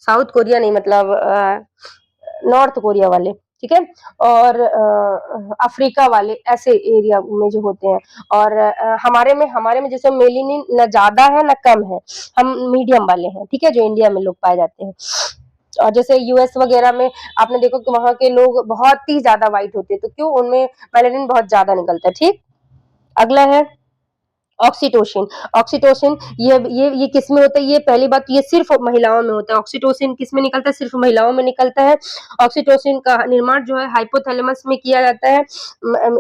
[SPEAKER 1] साउथ कोरिया नहीं मतलब नॉर्थ कोरिया वाले, ठीक है? और अफ्रीका वाले ऐसे एरिया में जो होते हैं और हमारे में जैसे मेलेनिन ना ज़्यादा है ना कम है, हम मीडियम वाले हैं, ठीक है? जो इंडिया में लोग पाए जाते हैं। और जैसे यूएस वगैरह में आपने देखो कि वहाँ के लोग बहुत ही ज़्यादा व्हाइट होते हैं, तो क्यों? उनमें मेलानिन बहुत ज़्यादा निकलता है, ठीक? अगला है ऑक्सीटोसिन। ऑक्सीटोसिन ये किसमें होता है? ये पहली बात तो ये सिर्फ महिलाओं में होता है। ऑक्सीटोसिन किसमें निकलता है? सिर्फ महिलाओं में निकलता है। ऑक्सीटोसिन का निर्माण जो है हाइपोथैलेमस में किया जाता है।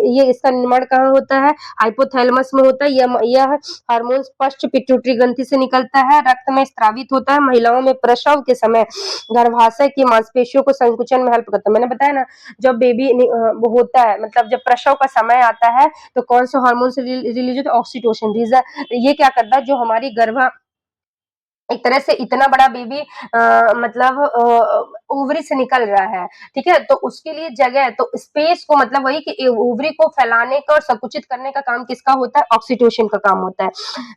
[SPEAKER 1] ये इसका निर्माण कहाँ होता है? हाइपोथैलेमस में होता है। यह हार्मोन पश्च पिट्यूटरी ग्रंथि से निकलता है, रक्त में स्रावित होता है। महिलाओं में प्रसव के समय गर्भाशय की मांसपेशियों को संकुचन में हेल्प करता है। मैंने बताया ना, जब बेबी वो होता है, मतलब जब प्रसव का समय आता है तो कौन से हार्मोन से रिलीज होता है? ऑक्सीटोसिन। ये क्या करता है? जो हमारी गर्भ एक तरह से इतना बड़ा बेबी मतलब ओवरी से निकल रहा है, ठीक है? तो उसके लिए जगह तो स्पेस को मतलब वही कि ओवरी को फैलाने का और संकुचित करने का काम किसका होता है? ऑक्सीटोसिन का काम होता है।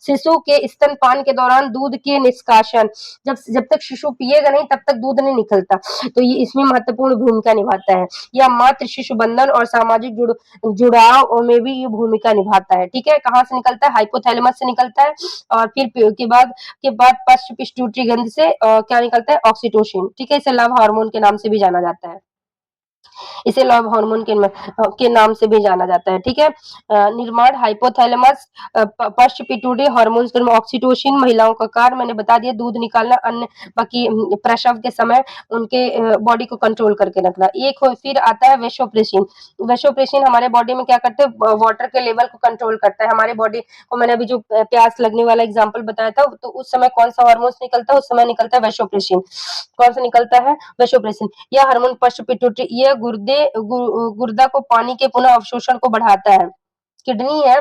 [SPEAKER 1] शिशु के स्तनपान के दौरान दूध के निष्कासन, जब तक शिशु पिएगा नहीं तब तक दूध नहीं निकलता, तो ये इसमें महत्वपूर्ण भूमिका निभाता है। या मातृ शिशु बंधन और सामाजिक जुड़ाव में भी ये भूमिका निभाता है, ठीक है? कहाँ से निकलता है? हाइपोथैलेमस से निकलता है और फिर के बाद पश्च पिट्यूटरी ग्रंथि से क्या निकलता है? ऑक्सीटोसिन, ठीक है? इसे लव हार्मोन के नाम से भी जाना जाता है। इसे लव हार्मोन के नाम से भी जाना जाता है, ठीक है? निर्माण हाइपोथैलेमस, पश्च पिट्यूटरी हार्मोन्स में ऑक्सीटोसिन, महिलाओं का कार्य मैंने बता दिया, दूध निकालना, अन्य बाकी प्रसव के समय उनके बॉडी को कंट्रोल करके रखना। फिर आता है वेसोप्रेसिन। वेसोप्रेसिन हमारे बॉडी में क्या करते हैं? वाटर के लेवल को कंट्रोल करता है। हमारे बॉडी को मैंने अभी जो प्यास लगने वाला एग्जांपल बताया था, तो उस समय कौन सा हार्मोन्स निकलता है? उस समय निकलता है वेसोप्रेसिन। कौन सा निकलता है? वेसोप्रेसिन। यह हार्मोन पश्च पिट्यूटरी यह गुर्दा को पानी के पुनः अवशोषण को बढ़ाता है। किडनी है,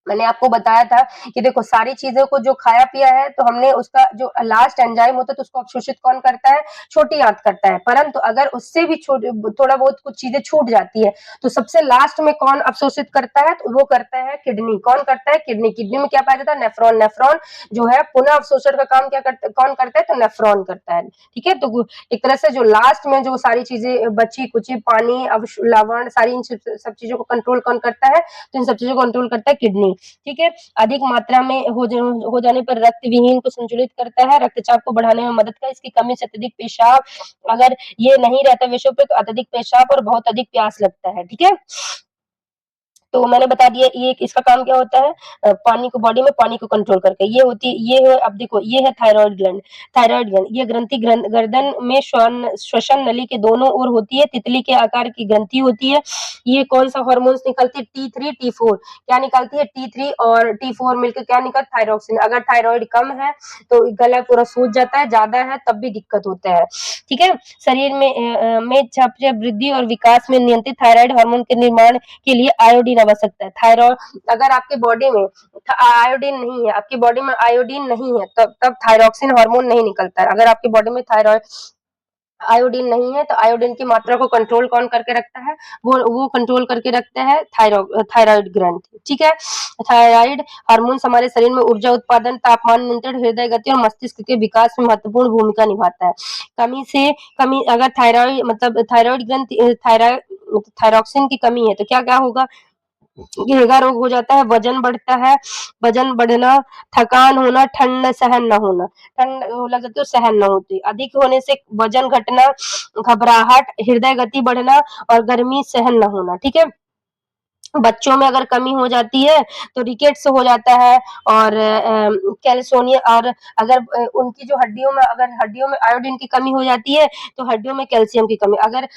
[SPEAKER 1] मैंने आपको बताया था कि देखो सारी चीज़ों को जो खाया पिया है तो हमने उसका जो लास्ट एंजाइम होता है तो उसको अवशोषित कौन करता है? छोटी आंत करता है। परंतु अगर उससे भी थोड़ा बहुत कुछ चीज़ें छूट जाती है, तो सबसे लास्ट में कौन अवशोषित करता है? तो वो करता है किडनी। कौन करता है? किडनी। किडनी में क्या पाया जाता है? नेफ्रॉन। नेफ्रॉन जो है पुनः अवशोषण का काम कौन करता है? तो नेफ्रॉन करता है। ठीक है? तो एक तरह से जो लास्ट में जो सारी चीज़ें बची-कुची पानी, लवण सारी इन सब चीज़ों को कंट्रोल कौन करता है? तो इन सब चीज़ों को कंट्रोल करता है किडनी। ठीक है? अधिक मात्रा में हो जाने पर रक्त विहीन को संतुलित करता है, रक्तचाप को बढ़ाने में मदद करता है, इसकी कमी से अत्यधिक पेशाब, अगर ये नहीं रहता विषयों पे तो अत्यधिक पेशाब और बहुत अधिक प्यास लगता है, ठीक है? तो मैंने बता दिया ये इसका काम क्या होता है? पानी को बॉडी में पानी को कंट्रोल करके। ये है अब देखो ये है थायरॉइड ग्लैंड। थायरॉइड ग्लैंड ये ग्रंथि गर्दन में श्वसन नली के दोनों ओर होती है, तितली के आकार की ग्रंथि होती है। ये कौन-सा हार्मोन्स निकलती है? T3, T4 क्या निकलती है? T3 और T4 मिलकर क्या निकल थायरॉक्सिन। अगर थायरॉइड कम है तो गला पूरा सूज जाता है, ज़्यादा है तब भी दिक्कत होता है, ठीक है? शरीर में वृद्धि और विकास में नियंत्रित थायरॉइड हार्मोन के निर्माण के लिए आयोडीन आवश्यकता है। थायरॉइड अगर आपके बॉडी में आयोडीन नहीं है, आपकी बॉडी में आयोडीन नहीं है, तब थायरॉक्सिन हार्मोन नहीं निकलता है। अगर आपकी बॉडी में थायरॉइड आयोडीन नहीं है तो आयोडीन की मात्रा को कंट्रोल कौन करके रखता है? वो कंट्रोल करके रखता है थायरॉइड ग्रंथ, ठीक है? थायराइड हार्मोन्स हमारे शरीर में ऊर्जा उत्पादन, तापमान नियंत्रण, हृदय गति और मस्तिष्क के विकास में महत्वपूर्ण भूमिका निभाता है। कमी अगर थायराइड मतलब थायरॉइड ग्रंथ थायरॉक्सिन की कमी है तो क्या-क्या होगा? घेगा रोग हो जाता है, वजन बढ़ना, थकान होना, ठंड सहन न होना, ठंड लग जाती है सहन न होती, अधिक होने से वजन घटना, घबराहट, हृदय गति बढ़ना और गर्मी सहन न होना, ठीक है? बच्चों में अगर कमी हो जाती है तो रिकेट्स हो जाता है और कैल्सोनिया और अगर उनकी जो हड्डियों में आयोडीन की कमी हो जाती है तो हड्डियों में कैल्शियम की कमी अगर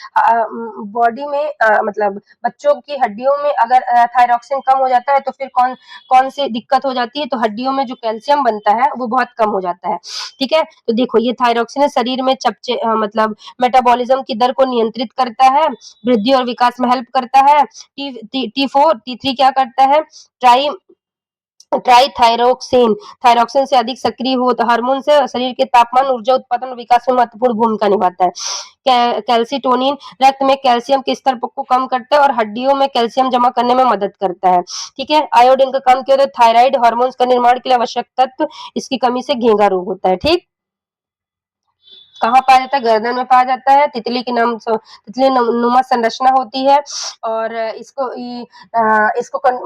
[SPEAKER 1] बॉडी में मतलब बच्चों की हड्डियों में अगर थायरॉक्सिन कम हो जाता है तो फिर कौन कौन सी दिक्कत हो जाती है तो हड्डियों में जो कैल्शियम बनता है वो बहुत कम हो जाता है, ठीक है? तो देखो ये थायरॉक्सिन शरीर में मतलब मेटाबॉलिज्म की दर को नियंत्रित करता है, वृद्धि और विकास में हेल्प करता है, T4 T3 क्या करता है? ट्राई ट्राइथाइरोक्सिन थायरॉक्सिन से अधिक सक्रिय हो हार्मोन से शरीर के तापमान, ऊर्जा उत्पादन और विकास में महत्वपूर्ण भूमिका निभाता है। कैल्सिटोनिन रक्त में कैल्शियम के स्तर को कम करता है और हड्डियों में कैल्शियम जमा करने में मदद करता है, ठीक है? आयोडीन का काम क्या होता है? थायराइड हार्मोन्स का निर्माण के लिए आवश्यक तत्व, इसकी कमी से घेंघा रोग होता है, ठीक? कहाँ पाया जाता है? गर्दन में पाया जाता है। तितली नुमा संरचना होती है और इसको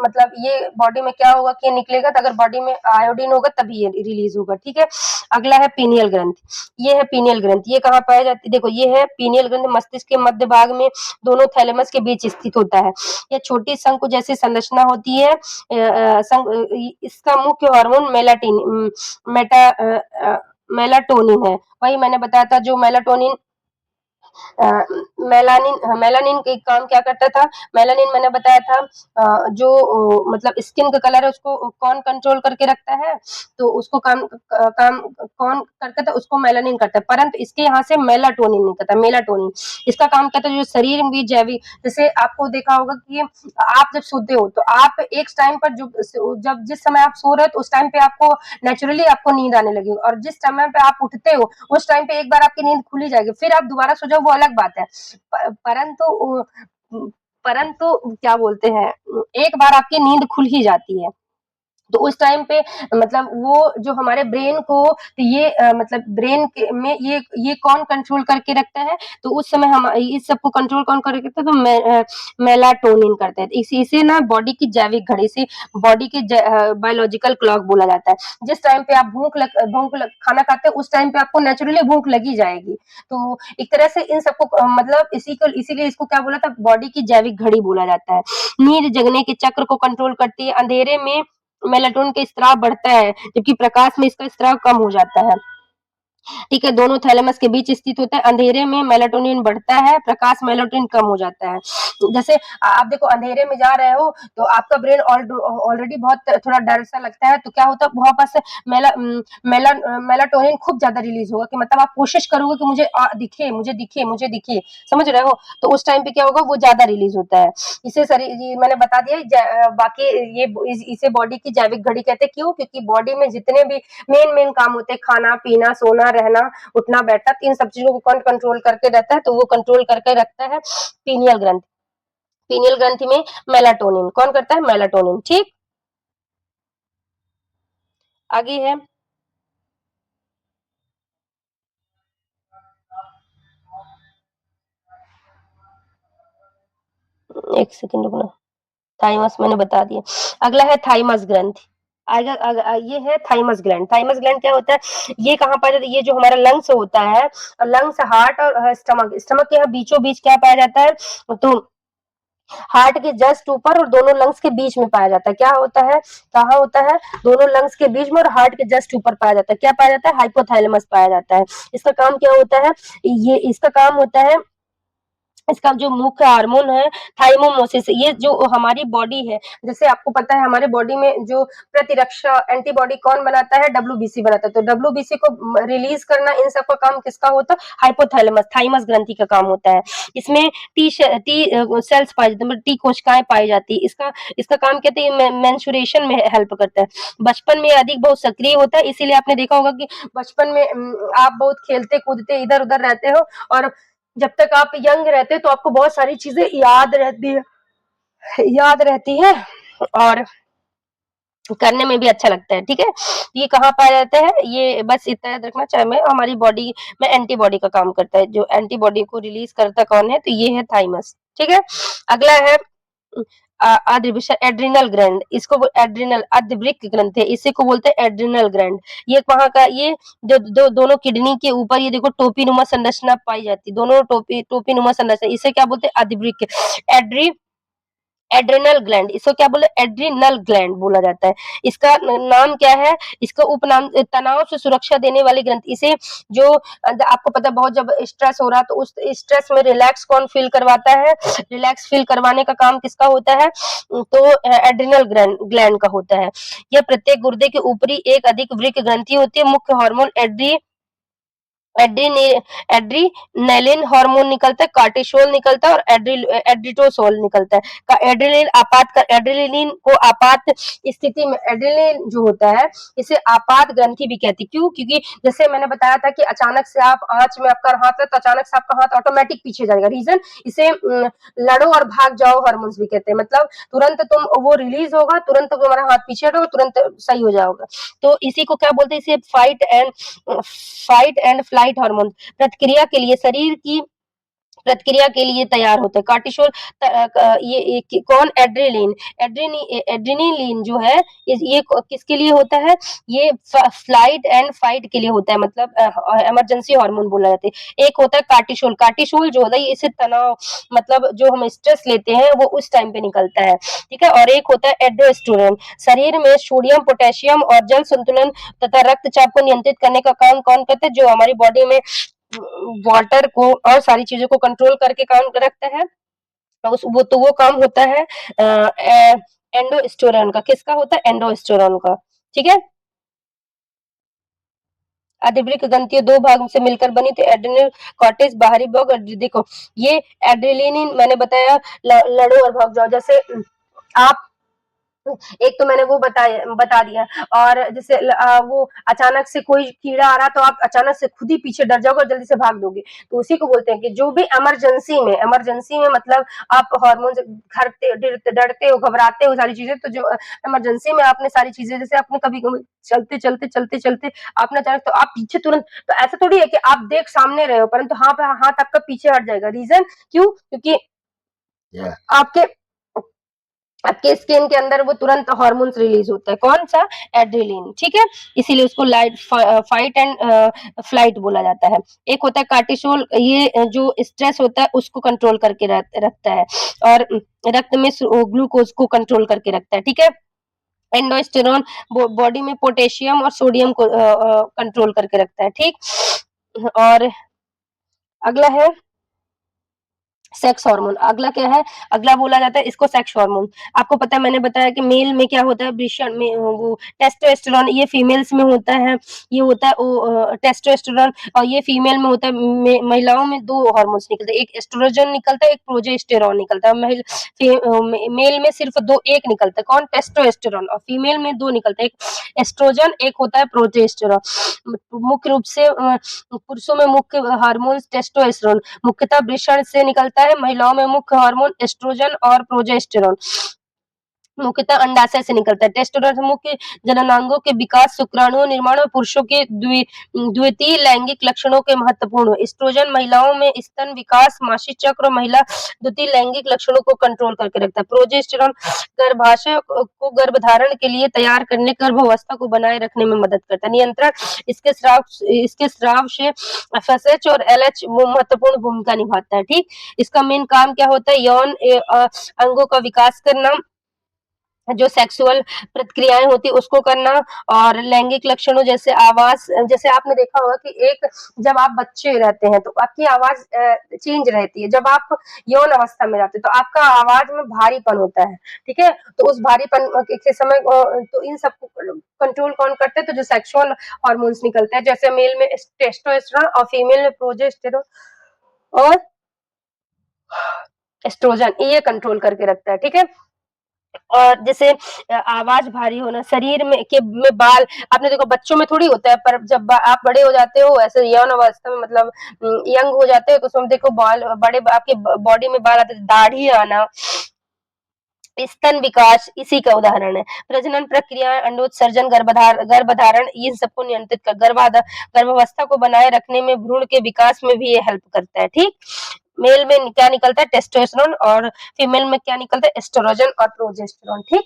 [SPEAKER 1] मतलब ये बॉडी में क्या होगा कि निकलेगा, तो अगर बॉडी में आयोडीन होगा तभी ये रिलीज होगा, ठीक है। अगला है पीनियल ग्रंथि। ये है पीनियल ग्रंथि, ये कहाँ पाया जाती है? देखो ये है पीनियल ग्रंथि, मस्तिष्क के मध्य भाग में दोनों थैलेमस के बीच स्थित होता है। यह छोटी शंकु जैसी संरचना होती है। इसका मुख्य हार्मोन मेलाटोनिन है। वही मैंने बताया था, जो मेलाटोनिन मेलानिन का काम क्या करता था? मेलानिन मैंने बताया था, जो मतलब स्किन का कलर है उसको कौन कंट्रोल करके रखता है? तो उसको काम कौन करता था? उसको मेलानिन करता है, परंतु इसके यहाँ से मेलाटोनिन निकलता है, मेलाटोनिन। इसका काम कहता है जो शरीर में भी जैविक, जैसे आपको देखा होगा कि आप जब सोते हो तो आप एक टाइम पर जब जिस समय आप सो रहे हो तो उस टाइम पे आपको नेचुरली आपको नींद आने लगेगी, और जिस समय पे आप उठते हो उस टाइम पे एक बार आपकी नींद खुली जाएगी, फिर आप दोबारा सो जाओ वो अलग बात है। परंतु क्या बोलते हैं, एक बार आपकी नींद खुल ही जाती है, तो उस टाइम पे मतलब वो जो हमारे ब्रेन को ये मतलब ब्रेन के में ये कौन कंट्रोल करके रखता है? तो उस समय हम इस सबको कंट्रोल कौन करके रखता है? तो मेलाटोनिन करता है। इसे ना बॉडी की जैविक घड़ी से बॉडी के बायोलॉजिकल क्लॉक बोला जाता है। जिस टाइम पे आप खाना खाते हो उस टाइम पे आपको नेचुरली भूख लगी जाएगी। तो एक तरह से इन सबको मतलब इसीलिए इसको क्या बोला था? बॉडी की जैविक घड़ी बोला जाता है। नींद जगने के चक्र को कंट्रोल करती है। अंधेरे में मेलाटोनिन का स्त्राव बढ़ता है, जबकि प्रकाश में इसका स्त्राव कम हो जाता है। ठीक है, दोनों थैलेमस के बीच स्थित होता है। अंधेरे में मेलाटोनिन बढ़ता है, प्रकाश मेलाटोनिन कम हो जाता है। जैसे आप देखो अंधेरे में जा रहे हो तो आपका ब्रेन ऑलरेडी बहुत थोड़ा डर सा लगता है, तो क्या होता है वहाँ पास मेलाटोनिन खूब ज्यादा रिलीज होगा, कि मतलब आप कोशिश करोगे कि मुझे दिखे, समझ रहे हो? तो उस टाइम पे क्या होगा, वो ज्यादा रिलीज होता है। इसे मैंने बता दिया। बाकी ये इसे बॉडी की जैविक घड़ी कहते हैं। क्यों? क्योंकि बॉडी में जितने भी मेन काम होते हैं, खाना पीना, सोना, रहना, उठना बैठना, इन सब चीजों को कौन कंट्रोल करके रहता है? तो वो कंट्रोल करके रखता है पीनियल ग्रंथि। पीनियल ग्रंथि में मेलाटोनिन कौन करता है? मेलाटोनिन, ठीक। आगे है एक सेकंड रुकना, थाइमस मैंने बता दिया। अगला है थाइमस ग्रंथि। ये है थाइमस ग्लैंड। थाइमस ग्लैंड क्या होता है? ये कहाँ पाया जाता है? ये जो हमारा लंग्स होता है, लंग्स, हार्ट और स्टमक के यहाँ बीचों बीच क्या पाया जाता है? तो हार्ट के जस्ट ऊपर और दोनों लंग्स के बीच में पाया जाता है। क्या होता है? कहाँ होता है? दोनों लंग्स के बीच में और हार्ट के जस्ट ऊपर पाया जाता है। क्या पाया जाता है? हाइपोथैलेमस पाया जाता है। इसका काम क्या होता है? ये इसका काम होता है, इसका जो मुख्य हार्मोन है थाइमोमोसिस। ये जो हमारी बॉडी है, जैसे आपको पता है हमारे बॉडी में जो प्रतिरक्षा एंटीबॉडी कौन बनाता है? डब्ल्यूबीसी बनाता है। तो डब्ल्यूबीसी को रिलीज करना, इन सब का काम किसका होता है? हाइपोथैलेमस, थाइमस ग्रंथि का काम होता है। इसमें टी सेल्स पाए जाते हैं, मतलब टी कोशिकाएं पाई जाती है। इसका इसका काम कहते हैं मेंस्ट्रुएशन में हेल्प करता है। बचपन में अधिक बहुत सक्रिय होता है, इसीलिए आपने देखा होगा कि बचपन में आप बहुत खेलते कूदते इधर उधर रहते हो, और जब तक आप यंग रहते हैं तो आपको बहुत सारी चीजें याद रहती है और करने में भी अच्छा लगता है, ठीक है। ये कहाँ पाया जाता है? ये बस इतना याद रखना, चाहे में हमारी बॉडी में एंटीबॉडी का काम करता है। जो एंटीबॉडी को रिलीज करता कौन है? तो ये है थाइमस, ठीक है। अगला है एड्रिनल ग्लैंड। इसको एड्रिनल अर्धवृक्क ग्रंथि है, इसी को बोलते हैं एड्रिनल ग्लैंड। ये कहाँ का? ये जो दोनों किडनी के ऊपर ये देखो टोपी नुमा संरचना पाई जाती है, दोनों टोपी नुमा संरचना, इसे क्या बोलते हैं? अर्धवृक्क। एड्री एड्रिनल ग्लैंड, इसको क्या बोले? एड्रिनल ग्लैंड बोला जाता है। इसका नाम क्या है? इसका उपनाम तनाव से सुरक्षा देने वाली ग्रंथि। इसे जो आपको पता है बहुत जब स्ट्रेस हो रहा है तो उस स्ट्रेस में रिलैक्स कौन फील करवाता है? रिलैक्स फील करवाने का काम किसका होता है? तो एड्रिनल ग्लैंड का होता है। यह प्रत्येक गुर्दे के ऊपरी एक अधिक वृक्क ग्रंथि होती है। मुख्य हार्मोन एड्रीने एड्रीनलिन हार्मोन निकलता है, कार्टिसोल निकलता है और एड्रिटोसोल निकलता है। एड्रेनलिन को आपात स्थिति में, एड्रेनलिन जो होता है इसे आपात ग्रंथि भी कहती है। क्यों? क्योंकि जैसे मैंने बताया था कि अचानक से आप आंच में आपका हाथ है तो अचानक से आपका हाथ ऑटोमेटिक पीछे जाएगा। रीजन इसे लड़ो और भाग जाओ हार्मोन्स भी कहते हैं। मतलब तुरंत तुम वो रिलीज होगा, तुरंत तुम्हारा हाथ पीछे हटोगे, तुरंत सही हो जाओगा। तो इसी को क्या बोलते हैं? इसे fight and flight fight hormone प्रतिक्रिया के लिए शरीर की प्रतिक्रिया के लिए तैयार होते हैं। कार्टिसोल ये कौन एड्रेलिन एड्रेनलिन जो है ये किसके लिए होता है? ये फ्लाइट एंड फाइट के लिए होता है, मतलब इमरजेंसी हार्मोन बोला जाता है। एक होता है कार्टिसोल, कार्टिसोल जो होता है इसे तनाव, मतलब जो हम स्ट्रेस लेते हैं वो उस टाइम पे निकलता है, ठीक है। और एक होता है एल्डोस्टेरोन, शरीर में सोडियम, पोटेशियम और जल संतुलन तथा रक्तचाप को नियंत्रित करने का काम कौन करता है? जो हमारी बॉडी में वाटर को और सारी चीजों को कंट्रोल करके काम रखता है, वो काम होता है एंडोस्टेरोन का। किसका होता है? एंडोस्टेरोन का, ठीक है। अधिवृक्क ग्रंथि दो भाग से मिलकर बनी थी, एड्रेनल कॉर्टेक्स बाहरी भाग। और देखो ये एड्रेनलिन मैंने बताया लड़ो और भाग जाओ, जैसे आप एक तो मैंने वो बता दिया, और जैसे वो अचानक से कोई कीड़ा आ रहा तो आप अचानक से खुद ही पीछे डर जाओगे और जल्दी से भाग दोगे, तो उसी को बोलते हैं कि जो भी इमरजेंसी में मतलब आप हार्मोन से डरते हो, घबराते हो सारी चीजें, तो जो इमरजेंसी में आपने सारी चीजें, जैसे आपने कभी चलते आपने अचानक तो आप पीछे तुरंत, तो ऐसा थोड़ी है कि आप देख सामने रहे हो परंतु हाथ आपका पीछे हट जाएगा। रीजन क्यों? क्योंकि आपके आपके स्किन के अंदर वो तुरंत हार्मोन्स रिलीज होता है, कौन सा? एड्रेनलिन, ठीक है। इसीलिए उसको फाइट एंड फ्लाइट बोला जाता है। एक होता है कार्टिसोल, ये जो स्ट्रेस होता है उसको कंट्रोल करके रखता है, और रक्त में ग्लूकोज को कंट्रोल करके रखता है, ठीक है। एंडोस्टेरोन बॉडी में पोटेशियम और सोडियम को कंट्रोल करके रखता है, ठीक। और अगला है सेक्स हार्मोन। अगला क्या है? अगला बोला जाता है इसको सेक्स हार्मोन। आपको पता है, मैंने बताया कि मेल में क्या होता है, वृषण में वो टेस्टोस्टेरोन, ये फीमेल्स में होता है, ये होता है वो टेस्टोस्टेरोन, और ये फीमेल में होता है। महिलाओं में दो हार्मोन्स निकलते हैं, एक एस्ट्रोजन निकलता है, एक प्रोजेस्टेरोन निकलता है। मेल में सिर्फ एक निकलता है, कौन? टेस्टोस्टेरोन। और फीमेल में दो निकलता है, एक एस्ट्रोजन, एक होता है प्रोजेस्टेरोन। मुख्य रूप से पुरुषों में मुख्य हार्मोन टेस्टोस्टेरोन मुख्यतः वृषण से निकलता है। महिलाओं में मुख्य हार्मोन एस्ट्रोजन और प्रोजेस्टेरोन मुख्यतः अंडाशय से निकलता है। टेस्टोस्टेरोन मुख्य जननांगों के विकास, शुक्राणु निर्माण और पुरुषों के द्वितीय लैंगिक लक्षणों के महत्वपूर्ण है। एस्ट्रोजन महिलाओं में स्तन विकास, मासिक चक्र और महिला द्वितीय लैंगिक लक्षणों को कंट्रोल करके रखता है। प्रोजेस्टेरोन गर्भाशय को गर्भधारण के लिए तैयार करने, गर्भावस्था को बनाए रखने में मदद करता है। नियंत्रण, इसके स्राव से एफएसएच और एलएच महत्वपूर्ण भूमिका निभाता है, ठीक। इसका मेन काम क्या होता है? यौन अंगों का विकास करना, जो सेक्सुअल प्रतिक्रियाएं होती है उसको करना, और लैंगिक लक्षणों जैसे आवाज, जैसे आपने देखा होगा कि एक जब आप बच्चे रहते हैं तो आपकी आवाज चेंज रहती है, जब आप यौन अवस्था में जाते हैं तो आपका आवाज में भारीपन होता है, ठीक है। तो उस भारीपन के समय तो इन सबको कंट्रोल कौन करते हैं? तो जो सेक्सुअल हार्मोन्स निकलते हैं, जैसे मेल में टेस्टोस्टेरोन और फीमेल में प्रोजेस्टेरोन और एस्ट्रोजन, ये कंट्रोल करके रखता है, ठीक है। और जैसे आवाज भारी होना, शरीर में बाल, आपने देखो बच्चों में थोड़ी होता है, पर जब आप बड़े हो जाते हो, ऐसे यौन अवस्था में मतलब यंग हो जाते हो, तो उसमें देखो बाल बड़े, आपके बॉडी में बाल आते, दाढ़ी आना, स्तन विकास इसी का उदाहरण है। प्रजनन प्रक्रिया, अंडोत्सर्जन, गर्भधारण, इन सबको नियंत्रित कर गर्भावस्था को बनाए रखने में, भ्रूण के विकास में भी ये हेल्प करता है, ठीक। मेल में क्या निकलता है? टेस्टोस्टेरोन, और फीमेल में क्या निकलता है? एस्ट्रोजन और प्रोजेस्टेरोन, ठीक।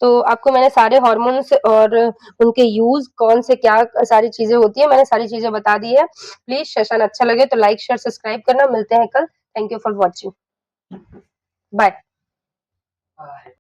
[SPEAKER 1] तो आपको मैंने सारे हार्मोन्स और उनके यूज कौन से क्या सारी चीजें होती है, मैंने सारी चीजें बता दी है। प्लीज सेशन अच्छा लगे तो लाइक शेयर सब्सक्राइब करना। मिलते हैं कल। Thank you for watching. Bye.